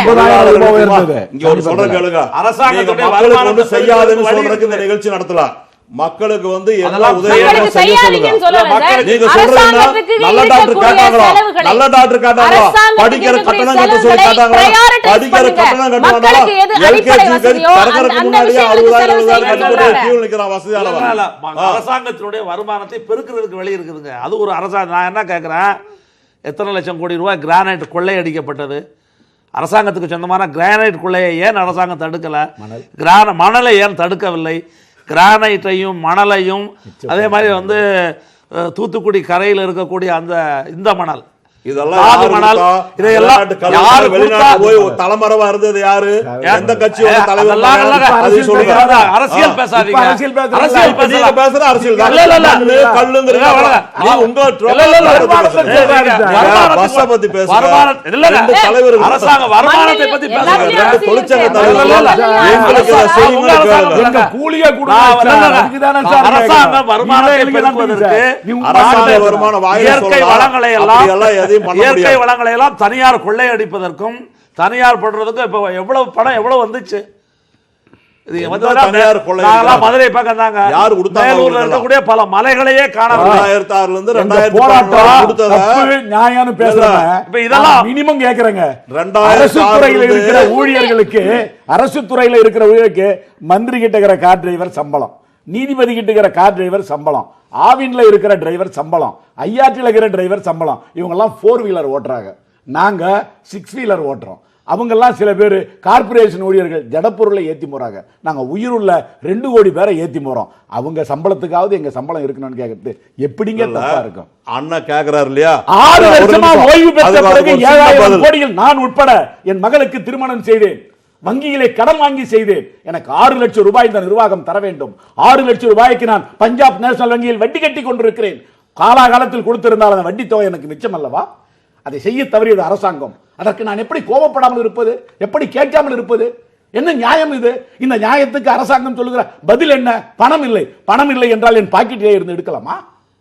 இங்க ஒரு சொல்ற கேளுங்க, அரசாங்கத்துடைய ஒன்று செய்யாதுன்னு சொல்றதுக்கு இந்த நிகழ்ச்சி நடத்தலாம். மக்களுக்கு வந்து எல்லா உதவியும் செய்ய சொல்லுங்க. நீங்க சொல்றீங்க நல்ல டாக்டர் கேட்டாங்களா? நல்ல டாக்டர் கேட்டாங்களா? படிக்கிற கட்டணம் கட்ட சொல்லி கேட்டாங்களா? படிக்கிற கட்டணம் கட்டுவாங்களா? எல்கேஜி தரகருக்கு முன்னாடியே 60,000 கட்டுறது கியூல நிக்கிற வசதியானவா?
அரசாங்கத்தினுடைய வருமானத்தை பெருக்கிறதுக்கு வழி இருக்குதுங்க. அது ஒரு அரசாங்கம். நான் என்ன கேட்கிறேன், எத்தனை லட்சம் கோடி ரூபாய் கிரானைட் கொள்ளையடிக்கப்பட்டது? அரசாங்கத்துக்கு சொந்தமான கிரானைட் கொள்ளையை ஏன் அரசாங்கம் தடுக்கல? மணலை ஏன் தடுக்கவில்லை? கிரானைட்டையும் மணலையும் அதே மாதிரி வந்து தூத்துக்குடி கரையில் இருக்கக்கூடிய அந்த இந்த மணல்,
இதெல்லாம் தலைமறைவா இருந்தது யாரு? எந்த கட்சி தலைவர்?
அரசியல் பேசாதீங்க. அரசியல் பேசுற அரசியல்
பத்தி பேசுறேன். தலைவர் அரசாங்க வருமானத்தை பத்தி பேசுறேன். தொழிற்சங்க
அரசாங்க வருமானத்தை பெருக்குவதற்கு
வருமானம்
இயற்கை வளங்களை எல்லாம் இயற்கை வளங்களை எல்லாம் தனியார் கொள்ளையடிப்பதற்கும் தனியார் பண்றதுக்கும் இப்ப எவ்வளவு பணம் எவ்வளவு வந்துச்சு? மதுரை பக்கம் தாங்க, மேலூர்ல இருக்கக்கூடிய பல மலைகளையே காணவில்லை.
2006 இருந்து 2000
நியாயம் பேசுறாங்க. இப்ப இதெல்லாம் மினிமம் கேக்குறேங்க. அரசு துறையில இருக்கிற ஊழியர்களுக்கு, அரசு துறையில இருக்கிற ஊழியருக்கு மந்திரி கிட்ட இருக்கிற கார் டிரைவர் சம்பளம், நீதிபதி கிட்ட இருக்கிற கார் டிரைவர் சம்பளம், ஆவின்ல இருக்கிற டிரைவர் சம்பளம், ஐஆர்டில இருக்கிற டிரைவர் சம்பளம். இவங்க எல்லாம் 4 வீலர் ஓட்டுறாங்க, நாங்க 6 வீலர் ஓட்டுறோம். அவங்க எல்லாம் சில பேர் கார்பரேஷன் ஊழியர்கள் ஜடப்பொருளை ஏத்தி போறாங்க. நாங்க உயிருள்ள 2 கோடி பேரை ஏத்தி போறோம். அவங்க சம்பளத்துக்காவது எங்க சம்பளம் இருக்கணும்னு கேக்குறது எப்படிங்க தப்பா இருக்கும்?
அண்ணா கேக்குறாரு இல்லையா,
6 வருஷமா ஓய்வு பெற்ற பிறகு 7000 கோடியில் நான் உட்பட என் மகளுக்கு திருமணம் செய்தேன், வங்கியிலே கடன் வாங்கி செய்தேன். எனக்கு 6 லட்சம் ரூபாய் இந்த நிர்வாகம் தர வேண்டும். 6 லட்சம் ரூபாய்க்கு நான் பஞ்சாப் நேஷனல் வங்கியில் வட்டி கட்டி கொண்டிருக்கிறேன். காலாகாலத்தில் கொடுத்திருந்தால் அந்த வட்டி தொகை எனக்கு மிச்சம் அல்லவா? அதை செய்ய தவறியது அரசாங்கம். அதற்கு நான் எப்படி கோபப்படாமல் இருப்பது? எப்படி கேட்காமல் இருப்பது? என்ன நியாயம் இது? இந்த நியாயத்துக்கு அரசாங்கம் சொல்லுகிற பதில் என்ன? பணம் இல்லை. பணம் இல்லை என்றால் என் பாக்கெட்டிலே இருந்து எடுக்கலாமா?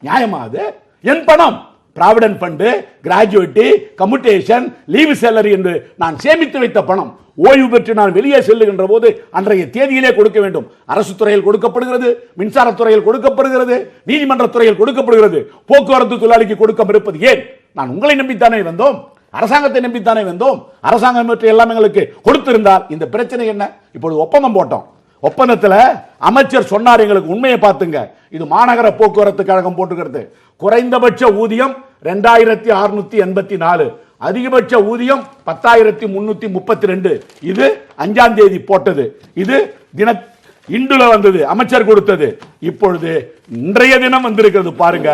நியாயமா அது? என் பணம், provident fund, gratuity, commutation, leave salary என்று நான் சேமித்து வைத்த பணம் ஓய்வு பெற்று நான் வெளியே செல்லுகின்ற போது அன்றைய தேதியிலே கொடுக்க வேண்டும். அரசு துறையில் கொடுக்கப்படுகிறது, மின்சாரத்துறையில் கொடுக்கப்படுகிறது, நீதிமன்ற துறையில் கொடுக்கப்படுகிறது. போக்குவரத்து தொழிலாளிக்கு கொடுக்க மறுப்பது ஏன்? நான் உங்களை நம்பித்தானே வந்தோம், அரசாங்கத்தை நம்பித்தானே வந்தோம். அரசாங்கம் எல்லாம் எங்களுக்கு கொடுத்திருந்தால் இந்த பிரச்சனை என்ன? இப்பொழுது ஒப்பந்தம் போட்டோம். ஒப்பந்தத்தில் அமைச்சர் சொன்னார், எங்களுக்கு உண்மையை பார்த்துங்க, இது மாநகர போக்குவரத்து கழகம் போட்டுக்கிறது. குறைந்தபட்ச ஊதியம் 2684, அதிகபட்ச ஊதியம் 10332. இது 5ஆம் தேதி போட்டது. இது இண்டுல வந்தது, அமைச்சர் கொடுத்தது. இப்பொழுது இன்றைய தினம் வந்திருக்கிறது பாருங்க,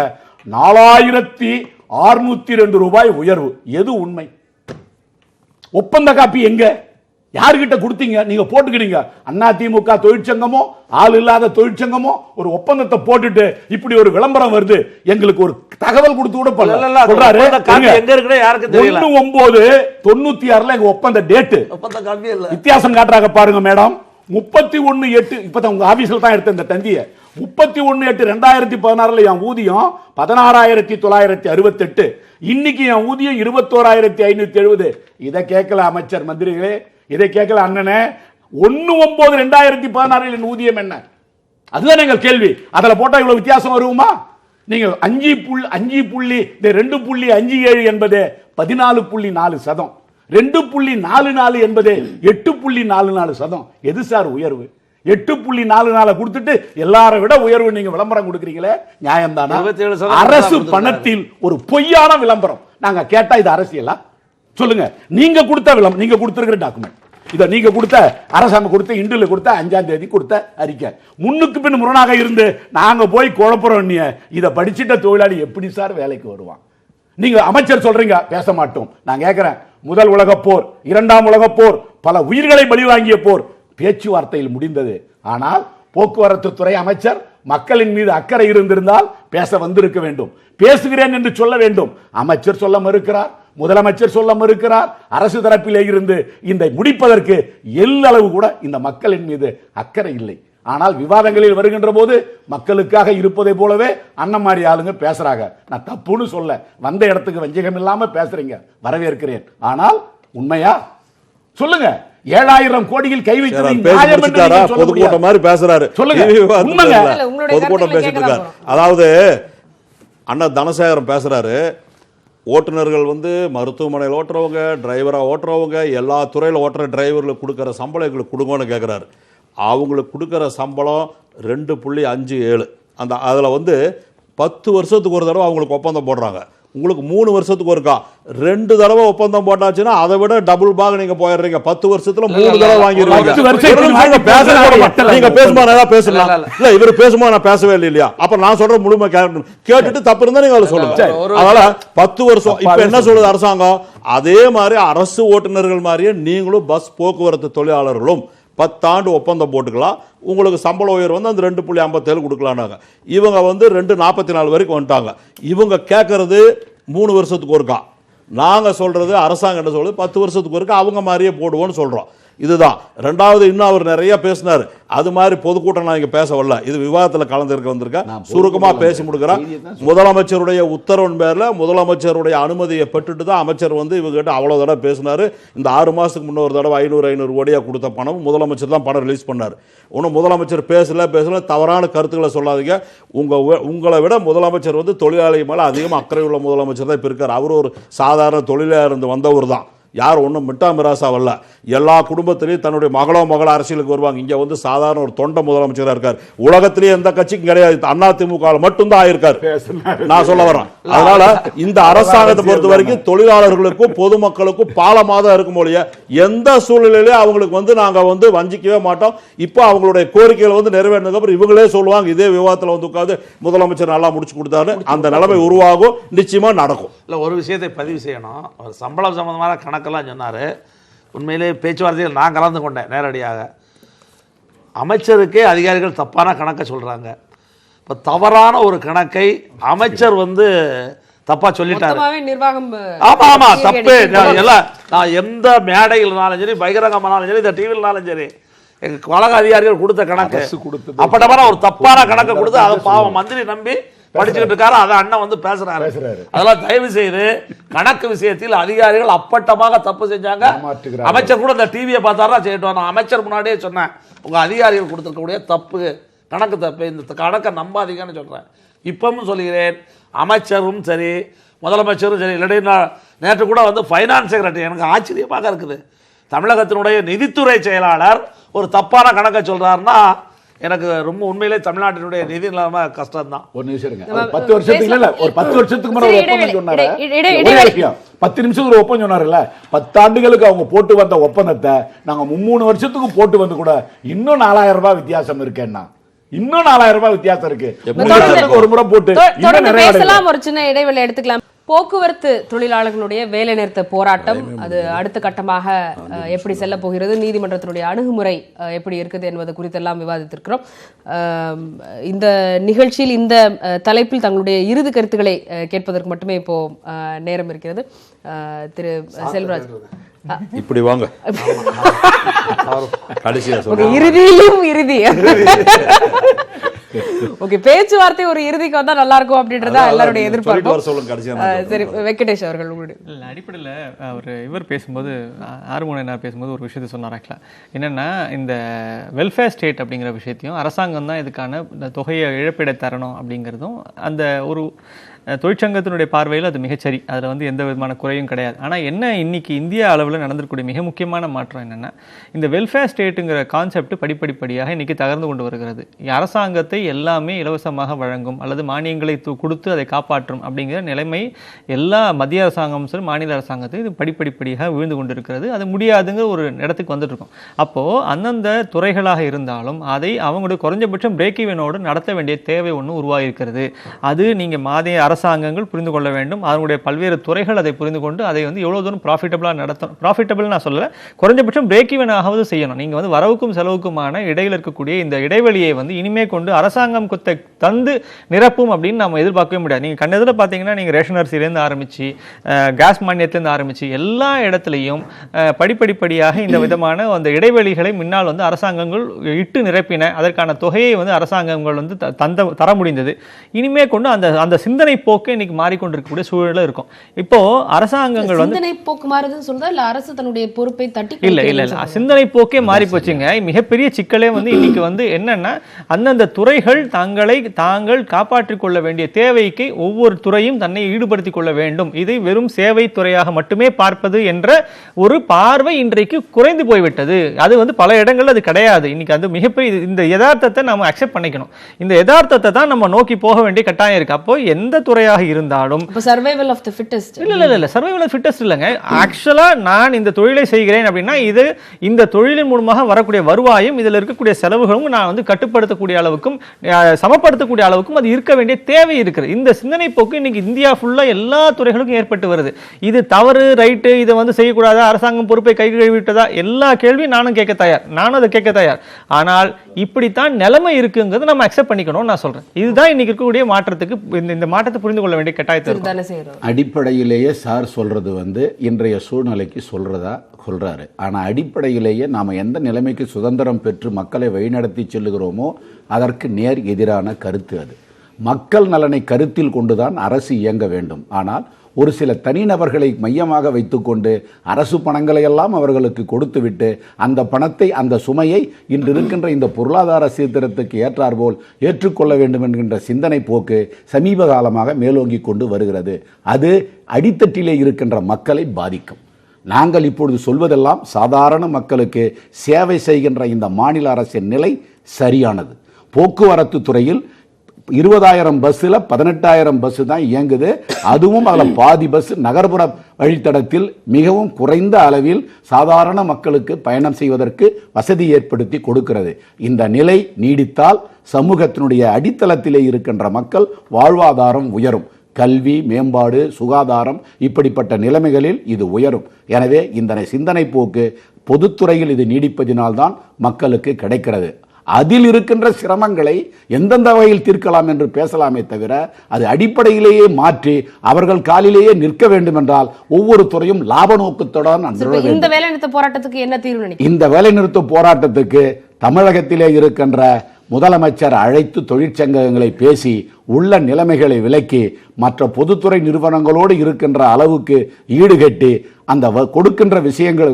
4602 ரூபாய் உயர்வு. எது உண்மை? ஒப்பந்த காப்பி எங்க? யாருகிட்ட கொடுத்தீங்க? நீங்க போட்டுக்கிறீங்க. அதிமுக தொழிற்சங்கமோ ஆள் இல்லாத தொழிற்சங்கமோ ஒரு ஒப்பந்தத்தை போட்டுட்டு இப்படி ஒரு விளம்பரம் வருது, எங்களுக்கு ஒரு தகவல் கொடுத்து கூட சொல்றாரு. 1996 எங்க ஒப்பந்த டேட் வித்தியாசம் காட்டுறாங்க பாருங்க மேடம். 31/8 இப்ப உங்க ஆபீஸ்ல தான் எடுத்த இந்த தந்திய 31/8/2016 என் ஊதியம் 16,968. இன்னைக்கு என் ஊதியம் 21,570. இதை கேட்கல அமைச்சர் மந்திரிகளே, இதை கேட்கல அண்ணனே. 1/9/2016 என் ஊதியம் என்ன? அதுதான் எங்க கேள்வி. அதுல போட்டா இவ்வளவு வித்தியாசம் வருமா? நீங்க 2.57 என்பது 14.4%, 2.44 என்பது 8.44%. எது சார் உயர்வு? 8.44 கொடுத்துட்டு எல்லாரை விட உயர்வு நீங்க விளம்பரம் கொடுக்கிறீங்களே, நியாயம் தானா? அரசு பணத்தில் ஒரு பொய்யான விளம்பரம். நாங்க கேட்டா இது அரசியலா? சொல்லுங்க. நீங்க கொடுத்த விளம்பரம், நீங்க கொடுத்திருக்கிற டாக்குமெண்ட், இத நீங்க கொடுத்த அரசாங்கம் கொடுத்த இண்டுல கொடுத்த 5ஆம் தேதி கொடுத்த அறிக்கை முன்னுக்கு பின் முரணாக இருந்து நாங்க போய் குழப்பறோம். இத படிச்சிட்ட தொழிலாளி எப்படி சார் வேலைக்கு வருவான்? நீங்க அமைச்சர் சொல்றீங்க பேச மாட்டோம். நான் கேட்கிறேன், முதல் உலகப் போர், 2ஆம் உலகப் போர், பல உயிர்களை பலி வாங்கிய போர் பேச்சுவார்த்தையில் முடிந்தது. ஆனால் போக்குவரத்து துறை அமைச்சர் மக்களின் மீது அக்கறை இருந்திருந்தால் பேச வந்திருக்க வேண்டும். பேசுகிறேன் என்று சொல்ல வேண்டும். அமைச்சர் சொல்ல மறுக்கிறார், முதலமைச்சர் சொல்ல மறுக்கிறார். அரசு தரப்பிலே இருந்து இந்த முடிப்பதற்கு எல்லளவு கூட இந்த மக்களின் மீது அக்கறை இல்லை. ஆனால் விவாதங்களில் வருகின்ற போது மக்களுக்காக இருப்பதை போலவே அண்ணமாரி ஆளுங்க பேசுறாங்க. நான் தப்புன்னு சொல்ல, வந்த இடத்துக்கு வஞ்சகம் இல்லாம பேசுறீங்க, வரவேற்கிறேன். ஆனால் உண்மையா சொல்லுங்க. 7000 கோடியில் கை வைத்தது
பொதுக்கூட்டம் மாதிரி பேசுறாரு. பொதுக்கூட்டம் பேசிட்டு இருக்காரு. அதாவது அண்ணா தனசேகரன் பேசுறாரு, ஓட்டுநர்கள் மருத்துவமனையில் ஓட்டுறவங்க, டிரைவரா ஓட்டுறவங்க, எல்லா துறையில் ஓட்டுற டிரைவர்களுக்கு கொடுக்குற சம்பளம் எங்களுக்கு கொடுங்கன்னு கேட்குறாரு. அவங்களுக்கு கொடுக்குற சம்பளம் 2.57. அந்த அதில் 10 வருஷத்துக்கு ஒரு தடவை அவங்களுக்கு ஒப்பந்தம் போடுறாங்க. உங்களுக்கு 3 வருஷத்துக்கு ஒருக்கா 2 தடவை ஒப்பந்தம் போட்டாச்சுன்னா அதை விட டபுள் பாக நீங்க போயிடுறீங்க. 10 வருஷத்துல 3 தடவை வாங்கிடுவீங்க. நீங்க பேசும்போது ஏதாவது பேசலாம் இல்ல, இவர் பேசும்போது நான் பேசவே இல்லையா? அப்ப நான் சொல்ற முழுமை கேட்டுட்டு தப்பு இருந்தா நீங்க அதை சொல்லுங்க. அதனால 10 வருஷம் இப்ப என்ன சொல்லுது அரசாங்கம்? அதே மாதிரி அரசு ஓட்டுநர்கள் மாதிரியே நீங்களும் பஸ் போக்குவரத்து தொழிலாளர்களும் 10 ஆண்டு ஒப்பந்தம் போட்டுக்கலாம். உங்களுக்கு சம்பள உயர்வு அந்த 2.57 கொடுக்கலான்னாங்க. இவங்க 2.44 வரைக்கும் வந்துட்டாங்க. இவங்க கேட்கறது 3 வருஷத்துக்கு ஒருக்கா. நாங்க சொல்றது அரசாங்கம் என்ன சொல்றது 10 வருஷத்துக்கு ஒருக்கா அவங்க மாதிரியே போடுவோம்னு சொல்றோம். இதுதான். ரெண்டாவது, இன்னும் அவர் நிறைய பேசினார். அது மாதிரி பொதுக்கூட்டம் நான் இங்க பேச வரல, இது விவாதத்தில் கலந்துருக்க வந்திருக்கேன். சுருக்கமா பேசி முடிக்கிறேன். முதலமைச்சருடைய உத்தரவின் பேர்ல முதலமைச்சருடைய அனுமதியை பெற்றுட்டு தான் அமைச்சர் இவங்கிட்ட அவ்வளவு தடவை பேசினாரு. இந்த 6 மாசத்துக்கு முன்ன ஒரு தடவை 500 கோடியா கொடுத்த பணம் முதலமைச்சர் தான் பணம் ரிலீஸ் பண்ணார். ஒன்னும் முதலமைச்சர் பேசல தவறான கருத்துக்களை சொல்லாதீங்க. உங்களை விட முதலமைச்சர் தொழிலாளி மேல அதிகமாக அக்கறை உள்ள முதலமைச்சர் தான் இப்ப இருக்கார். அவர் ஒரு சாதாரண தொழிலாளர் இருந்து வந்தவர் தான். யார் ஒன்றும் மிட்டா மிராசா வரல. எல்லா குடும்பத்திலையும் தன்னுடைய மகளோ அரசியலுக்கு வருவாங்க. இங்க சாதாரண ஒரு தொண்டை முதலமைச்சராக இருக்கார். உலகத்திலேயே எந்த கட்சிக்கும் கிடையாது, அதிமுக மட்டும்தான் ஆயிருக்காரு. நான் சொல்ல வரேன். அதனால இந்த அரசாங்கத்தை பொறுத்த வரைக்கும் தொழிலாளர்களுக்கும் பொதுமக்களுக்கும் பாலமாக தான் இருக்கும் ஒழிய எந்த சூழ்நிலையிலே அவங்களுக்கு நாங்க வஞ்சிக்கவே மாட்டோம். இப்போ அவங்களுடைய கோரிக்கைகள் நிறைவேறினதுக்கு அப்புறம் இவங்களே சொல்லுவாங்க, இதே விவாதத்தில் உட்காந்து முதலமைச்சர் நல்லா முடிச்சு கொடுத்தாரு. அந்த நிலைமை உருவாகும், நிச்சயமா நடக்கும்.
இல்ல, ஒரு விஷயத்தை பதிவு செய்யணும். சம்பளம் சம்பந்தமான கணக்கெல்லாம் சொன்னாரு. உண்மையிலே பேச்சுவார்த்தையில் நான் கலந்து கொண்டேன் நேரடியாக. அமைச்சருக்கே அதிகாரிகள் தப்பான கணக்கை சொல்றாங்க. இப்போ தவறான ஒரு கணக்கை அமைச்சர் தப்பா சொல்லிட்டாரு. ஆமா ஆமா தப்பு. நான் எந்த மேடையில்னாலும் சரி, பகிரங்கமானாலும் சரி, இந்த டிவியில்னாலும் சரி, எங்க கழக அதிகாரிகள் கொடுத்த கணக்கு அப்பட்டமான ஒரு தப்பான கணக்கை கொடுத்து அதை பாவம் மந்திரி நம்பி படிச்சுக்கிட்டு இருக்காரு, அதை அண்ணன் வந்து பேசுறாரு. அதெல்லாம் தயவு செய்து கணக்கு விஷயத்தில் அதிகாரிகள் அப்பட்டமாக தப்பு செஞ்சாங்க. அமைச்சர் கூட இந்த டிவியை பார்த்தாரா செய்யட்டும். நான் அமைச்சர் முன்னாடியே சொன்னேன், உங்க அதிகாரிகள் கொடுத்துருக்கக்கூடிய தப்பு கணக்கு தப்பு, இந்த கணக்கை நம்பாதீங்கன்னு சொல்றேன். இப்பவும் சொல்கிறேன், அமைச்சரும் சரி முதலமைச்சரும் சரி. இல்லாட்டி நேற்று கூட வந்து ஃபைனான்ஸ் செக்ரட்டரி, எனக்கு ஆச்சரியமாக இருக்குது, தமிழகத்தினுடைய நிதித்துறை செயலாளர் ஒரு தப்பான கணக்கை சொல்றாருன்னா எனக்கு ரொம்ப உண்மையிலே தமிழ்நாட்டினுடைய நிதி நிலைமை கஷ்டம் தான்.
ஒரு நிமிஷம் இருங்க. 10 வருஷத்துக்கு இல்ல, ஒரு 10 வருஷத்துக்கு முன்னாடி ஒப்பந்தம் சொன்னாரு. 10 நிமிஷத்துக்கு ஒப்பந்தம் சொன்னாருல்ல, 10 ஆண்டுகளுக்கு அவங்க போட்டு வந்த ஒப்பந்தத்தை நாங்க 3 வருஷத்துக்கு போட்டு வந்து கூட இன்னும் 4000 ரூபாய் வித்தியாசம் இருக்கேன்னா, இன்னும் 4000 ரூபாய் வித்தியாசம் இருக்கு. ஒரு முறை போட்டு
பேசலாம், ஒரு சின்ன இடைவெளி எடுத்துக்கலாம். போக்குவரத்து தொழிலாளர்களுடைய வேலைநிறுத்த போராட்டம் அது அடுத்த கட்டமாக எப்படி செல்ல போகிறது, நீதிமன்றத்தினுடைய அணுகுமுறை எப்படி இருக்குது என்பது குறித்தெல்லாம் விவாதித்திருக்கிறோம். இந்த நிகழ்ச்சியில் இந்த தலைப்பில் தங்களுடைய இறுதி கருத்துக்களை கேட்பதற்கு மட்டுமே இப்போ நேரம் இருக்கிறது. திரு செல்வராஜ்,
இப்படி வாங்க.
இறுதியிலும் இறுதி. ஓகே, பேச்சுவார்த்தை ஒரு இறுதிக்கு வந்தா நல்லா இருக்கும் அப்படின்றதா எல்லாருடைய எதிர்பார்ப்பு. சரி, வெங்கடேஷ் அவர்கள் உங்களுடைய
அடிப்படையில் இவர் பேசும்போது, ஆறுமுகனார் பேசும்போது ஒரு விஷயத்தை சொன்னார். என்னன்னா, இந்த வெல்ஃபேர் ஸ்டேட் அப்படிங்கிற விஷயத்தையும் அரசாங்கம் தான் இதுக்கான தொகையை இழப்பீடை தரணும் அப்படிங்கிறதும் அந்த ஒரு தொழிற்சங்கத்தினுடைய பார்வையில் அது மிகச்சரி. அதில் வந்து எந்த விதமான குறையும் கிடையாது. ஆனால் என்ன இன்னைக்கு இந்திய அளவில் நடந்திருக்கக்கூடிய மிக முக்கியமான மாற்றம் என்னென்னா, இந்த வெல்ஃபேர் ஸ்டேட்டுங்கிற கான்செப்ட் படிப்படியாக இன்றைக்கி தகர்ந்து கொண்டு வருகிறது. அரசாங்கத்தை எல்லாமே இலவசமாக வழங்கும் அல்லது மானியங்களை கொடுத்து அதை காப்பாற்றும் அப்படிங்கிற நிலைமை எல்லா மத்திய அரசாங்கமும் சரி மாநில அரசாங்கத்தை இது படிப்படியாக விழுந்து கொண்டு இருக்கிறது. அது முடியாதுங்கிற ஒரு இடத்துக்கு வந்துட்டு இருக்கும். அப்போது அந்தந்த துறைகளாக இருந்தாலும் அதை அவங்களுடைய குறைஞ்சபட்சம் பிரேக் ஈவனோடு நடத்த வேண்டிய தேவை ஒன்று உருவாகியிருக்கிறது. அது நீங்கள் மாநில அரசாங்கங்கள் புரிந்து கொள்ள வேண்டும். அதனுடைய பல்வேறு துறைகள் அதை புரிந்து கொண்டு அதை வந்து எவ்வளோ தூரம் ப்ராஃபிட்டபிளாக நடத்தணும். ப்ராஃபிட்டபிள் நான் சொல்லலை, குறைஞ்சபட்சம் பிரேக் ஈவன் ஆகாவது செய்யணும். நீங்கள் வந்து வரவுக்கும் செலவுக்குமான இடையில் இருக்கக்கூடிய இந்த இடைவெளியை வந்து இனிமே கொண்டு அரசாங்கம் தந்து நிரப்பும் அப்படின்னு நம்ம எதிர்பார்க்கவே முடியாது. நீங்கள் கண்ணெதில் பார்த்தீங்கன்னா, நீங்கள் ரேஷன் அரிசியிலேருந்து ஆரம்பித்து கேஸ் மானியத்திலேருந்து ஆரம்பித்து எல்லா இடத்துலையும் படிப்படியாக இந்த விதமான அந்த இடைவெளிகளை முன்னால் வந்து அரசாங்கங்கள் இட்டு நிரப்பின. அதற்கான தொகையை வந்து அரசாங்கங்கள் வந்து தர முடிந்தது. இனிமே கொண்டு அந்த சிந்தனை போக்கு இன்னைக்கு மாறிக்கொண்டிருக்கக்கூடிய சூழல இருக்கும். இப்போ அரசாங்கங்கள் வந்து சிந்தனை போக்கு மாறுதுன்னு சொல்றதா இல்ல அரசு தன்னுடைய பொறுப்பை தட்டி இல்ல சிந்தனை போக்கே மாறி போச்சுங்க. மிகப்பெரிய சிக்கலே வந்து இன்னைக்கு வந்து என்னன்னா, அந்தந்த துறைகள் தாங்கள் காப்பாற்றிக் கொள்ள வேண்டிய தேவைக்கு ஒவ்வொரு துறையும் தன்னை ஈடுபடுத்திக் கொள்ள வேண்டும். இதை வெறும் சேவை துறையாக மட்டுமே பார்ப்பது என்ற ஒரு பார்வை இன்றைக்கு குறைந்து போய்விட்டது. அது வந்து பல இடங்கள்ல அது கிடையாது. இன்னைக்கு அது மிகப்பெரிய இந்த யதார்த்தத்தை நம்ம அக்செப்ட் பண்ணிக்கணும். இந்த யதார்த்தத்தை தான் நம்ம நோக்கி போக வேண்டிய கட்டாயம் இருக்கு. அப்போ எந்த துறையாக இருந்தாலும் சர்வைவல் ஆஃப் தி ஃபிட்டஸ்ட் இல்ல சர்வைவல் ஆஃப் ஃபிட்டஸ்ட் இல்லங்க. ஆக்சுவலா நான் இந்த தொழிலை செய்கிறேன் அப்படின்னா இது இந்த தொழிலின் மூலமாக வரக்கூடிய வருவாயும் இதில் இருக்கக்கூடிய செலவுகளும் நான் வந்து கட்டுப்படுத்தக்கூடிய அளவுக்கும் சமப்படுத்தக்கூடிய அளவுக்கும் அது இருக்க வேண்டிய தேவை இருக்கிறது. இந்த சிந்தனை போக்கு இன்னைக்கு இந்தியா ஃபுல்லா எல்லா துறைகளுக்கும் ஏற்பட்டு வருது. இது தவறு ரைட்டு, இதை வந்து செய்யக்கூடாதா, அரசாங்கம் பொறுப்பை கை கழுவிட்டதா, எல்லா கேள்வியும் நானும் அதை கேட்க தயார். ஆனால் இப்படித்தான் நிலைமை இருக்குங்கிறது நம்ம அக்செப்ட் பண்ணிக்கணும். நான் சொல்றேன், இதுதான் இன்னைக்கு இருக்கக்கூடிய மாற்றத்துக்கு இந்த மாற்றத்தை புரிந்து கொள்ள வேண்டிய கட்டாயத்தை
அடிப்படையிலேயே சார் சொல்றது வந்து இன்றைய சூழ்நிலைக்கு சொல்றாரு. ஆனா அடிப்படையிலேயே நாம எந்த நிலைமைக்கு சுதந்திரம் பெற்று மக்களை வழிநடத்தி செல்லுகிறோமோ அதற்கு நேர் எதிரான கருத்து அது. மக்கள் நலனை கருத்தில் கொண்டுதான் அரசு இயங்க வேண்டும். ஆனால் ஒரு சில தனிநபர்களை மையமாக வைத்துக்கொண்டு அரசு பணங்களை எல்லாம் அவர்களுக்கு கொடுத்துவிட்டு அந்த பணத்தை அந்த சுமையை இன்று இருக்கின்ற இந்த பொருளாதார சீர்திருத்தத்துக்கு ஏற்றாற்போல் ஏற்றுக்கொள்ள வேண்டும் என்கின்ற சிந்தனை போக்கு சமீப காலமாக மேலோங்கி கொண்டு வருகிறது. அது அடித்தட்டிலே இருக்கின்ற மக்களை பாதிக்கும். நாங்கள் இப்பொழுது சொல்வதெல்லாம் சாதாரண மக்களுக்கு சேவை செய்கின்ற இந்த மாநில அரசின் நிலை சரியானது. போக்குவரத்து துறையில் 20,000 பஸ்ஸில் 18,000 பஸ் தான் இயங்குது. அதுவும் அதில் பாதி பஸ் நகர்ப்புற வழித்தடத்தில் மிகவும் குறைந்த அளவில் சாதாரண மக்களுக்கு பயணம் செய்வதற்கு வசதி ஏற்படுத்தி கொடுக்கிறது. இந்த நிலை நீடித்தால் சமூகத்தினுடைய அடித்தளத்திலே இருக்கின்ற மக்கள் வாழ்வாதாரம் உயரும். கல்வி மேம்பாடு, சுகாதாரம், இப்படிப்பட்ட நிலைமைகளில் இது உயரும். எனவே இந்த சிந்தனை போக்கு பொதுத்துறையில் இது நீடிப்பதினால்தான் மக்களுக்கு கிடைக்கிறது. அதில் இருக்கின்ற சிரமங்களை எந்தெந்த வகையில் தீர்க்கலாம் என்று பேசலாமே தவிர அது அடிப்படையிலேயே மாற்றி அவர்கள் காலிலேயே நிற்க வேண்டும் என்றால் ஒவ்வொரு துறையும் லாப நோக்கத்துடன்
இந்த வேலைநிறுத்த போராட்டத்துக்கு என்ன தீர்வு?
இந்த வேலைநிறுத்த போராட்டத்துக்கு தமிழகத்திலே இருக்கின்ற முதலமைச்சர் அழைத்து தொழிற்சங்கங்களை பேசி உள்ள நிலைமைகளை விலக்கி மற்ற பொதுத்துறை நிறுவனங்களோடு இருக்கின்ற அளவுக்கு ஈடுகட்டி அந்த கொடுக்கின்ற விஷயங்கள்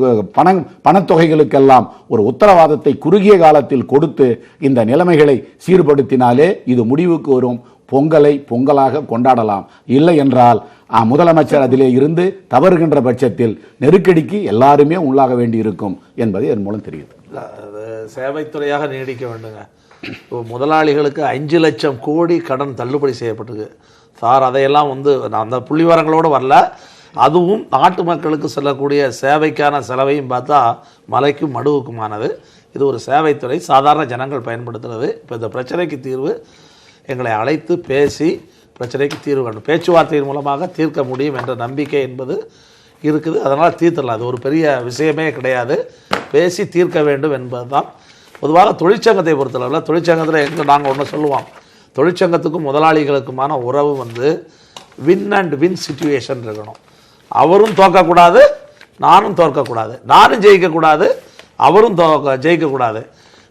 பணத்தொகைகளுக்கெல்லாம் ஒரு உத்தரவாதத்தை குறுகிய காலத்தில் கொடுத்து இந்த நிலைமைகளை சீர்படுத்தினாலே இது முடிவுக்கு வரும். பொங்கலை பொங்கலாக கொண்டாடலாம். இல்லை என்றால் முதலமைச்சர் அதிலே இருந்து தவறுகின்ற பட்சத்தில் நெருக்கடிக்கு எல்லாருமே உள்ளாக வேண்டி இருக்கும் என்பதை இதன் மூலம் தெரியுது.
சேவைத்துறையாக நீடிக்க வேண்டுங்க. முதலாளிகளுக்கு 5 லட்சம் கோடி கடன் தள்ளுபடி செய்யப்பட்டிருக்கு சார். அதையெல்லாம் வந்து நான் அந்த புள்ளிவரங்களோடு வரல. அதுவும் நாட்டு மக்களுக்கு செல்லக்கூடிய சேவைக்கான செலவையும் பார்த்தா மலைக்கும் மடுவுக்குமானது. இது ஒரு சேவைத்துறை, சாதாரண ஜனங்கள் பயன்படுத்துகிறது. இப்போ இந்த பிரச்சனைக்கு தீர்வு எங்களை அழைத்து பேசி பிரச்சனைக்கு தீர்வு கண்டு பேச்சுவார்த்தையின் மூலமாக தீர்க்க முடியும் என்ற நம்பிக்கை என்பது இருக்குது. அதனால் தீர்த்தலாம். அது ஒரு பெரிய விஷயமே கிடையாது. பேசி தீர்க்க வேண்டும் என்பது தான். பொதுவாக தொழிற்சங்கத்தை பொறுத்தளவில் தொழிற்சங்கத்தில் எங்கே நாங்கள் ஒன்று சொல்லுவோம், தொழிற்சங்கத்துக்கும் முதலாளிகளுக்குமான உறவு வந்து வின் அண்ட் வின் சிச்சுவேஷன் இருக்கணும். அவரும் தோற்கக்கூடாது, நானும் தோற்கக்கூடாது, நானும் ஜெயிக்கக்கூடாது, அவரும் ஜெயிக்கக்கூடாது.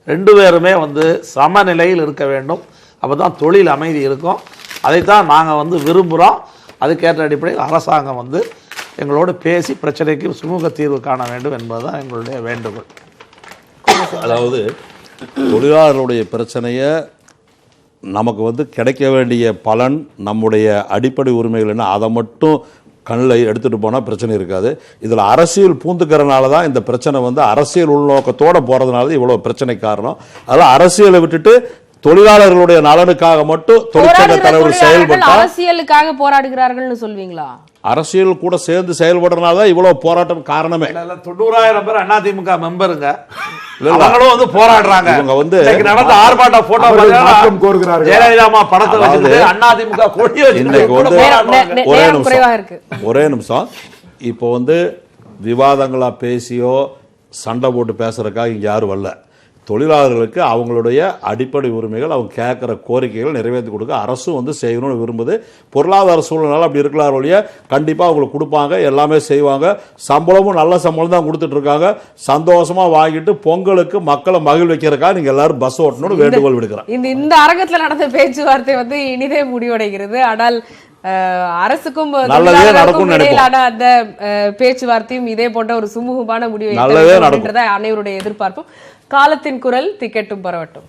2 பேருமே வந்து சமநிலையில் இருக்க வேண்டும். அப்போ தான் தொழில் அமைதி இருக்கும். அதைத்தான் நாங்கள் வந்து விரும்புகிறோம். அதுக்கேற்ற அடிப்படையில் அரசாங்கம் வந்து எங்களோடு பேசி பிரச்சனைக்கு சுமூக தீர்வு காண வேண்டும் என்பதுதான் எங்களுடைய வேண்டுகோள்.
அதாவது தொழிலாளர்களுடைய பிரச்சனையை நமக்கு வந்து கிடைக்க வேண்டிய பலன், நம்முடைய அடிப்படை உரிமைகள் என்ன, அதை மட்டும் கண்ணில் எடுத்துகிட்டு போனால் பிரச்சனை இருக்காது. இதில் அரசியல் பூந்துக்கிறனால தான் இந்த பிரச்சனை வந்து அரசியல் உள்நோக்கத்தோடு போகிறதுனால தான் இவ்வளோ பிரச்சனை காரணம். அதெல்லாம் அரசியலை விட்டுட்டு தொழிலாளர்களுடைய நலனுக்காக மட்டும் தொழிற்சங்க தலைவர் செயல்பட்டால்
அரசியலுக்காக போராடுகிறார்கள்னு சொல்வீங்களா?
அரசியல் கூட சேர்ந்து செயல்படுறதுனால தான் இவ்வளவு போராட்டம் காரணமே.
90,000 பேர் அதிமுக மெம்பருங்க, அவங்களும் வந்து போராடுறாங்க.
இவங்க வந்து
நடந்த ஆர்ப்பாட்ட போட்டோ ஜெயலலிதா படத்தை வச்சுட்டு அதிமுக கொடி
இன்னைக்கு வந்து ஒரே நிமிஷம் இப்போ வந்து விவாதங்களா பேசியோ சண்டை போட்டு பேசுறதுக்காக இங்க யாரும் வரல. தொழிலாளர்களுக்கு அவங்களுடைய அடிப்படை உரிமைகள், அவங்க கேட்குற கோரிக்கைகள் நிறைவேற்றி கொடுக்க அரசும் வந்து செய்யணும்னு விரும்புது. பொருளாதார சூழ்நிலை அப்படி இருக்கிறார் வழிய கண்டிப்பாக அவங்களுக்கு கொடுப்பாங்க, எல்லாமே செய்வாங்க. சம்பளமும் நல்ல சம்பளம் தான் கொடுத்துட்டு இருக்காங்க. சந்தோஷமா வாங்கிட்டு பொங்கலுக்கு மக்களை மகிழ்விக்கிறதுக்காக நீங்க எல்லாரும் பஸ் ஓட்டணும்னு வேண்டுகோள் விடுக்கிறேன்.
இந்த அரங்கத்தில் நடந்த பேச்சுவார்த்தை வந்து இனிதே முடிவடைகிறது. ஆனால் அரசுக்கும் இடையிலான அந்த பேச்சுவார்த்தையும் இதே போன்ற ஒரு சுமூகமான முடிவை அனைவருடைய எதிர்பார்ப்பும். காலத்தின் குரல் திக்கெட்டும் பரவட்டும்.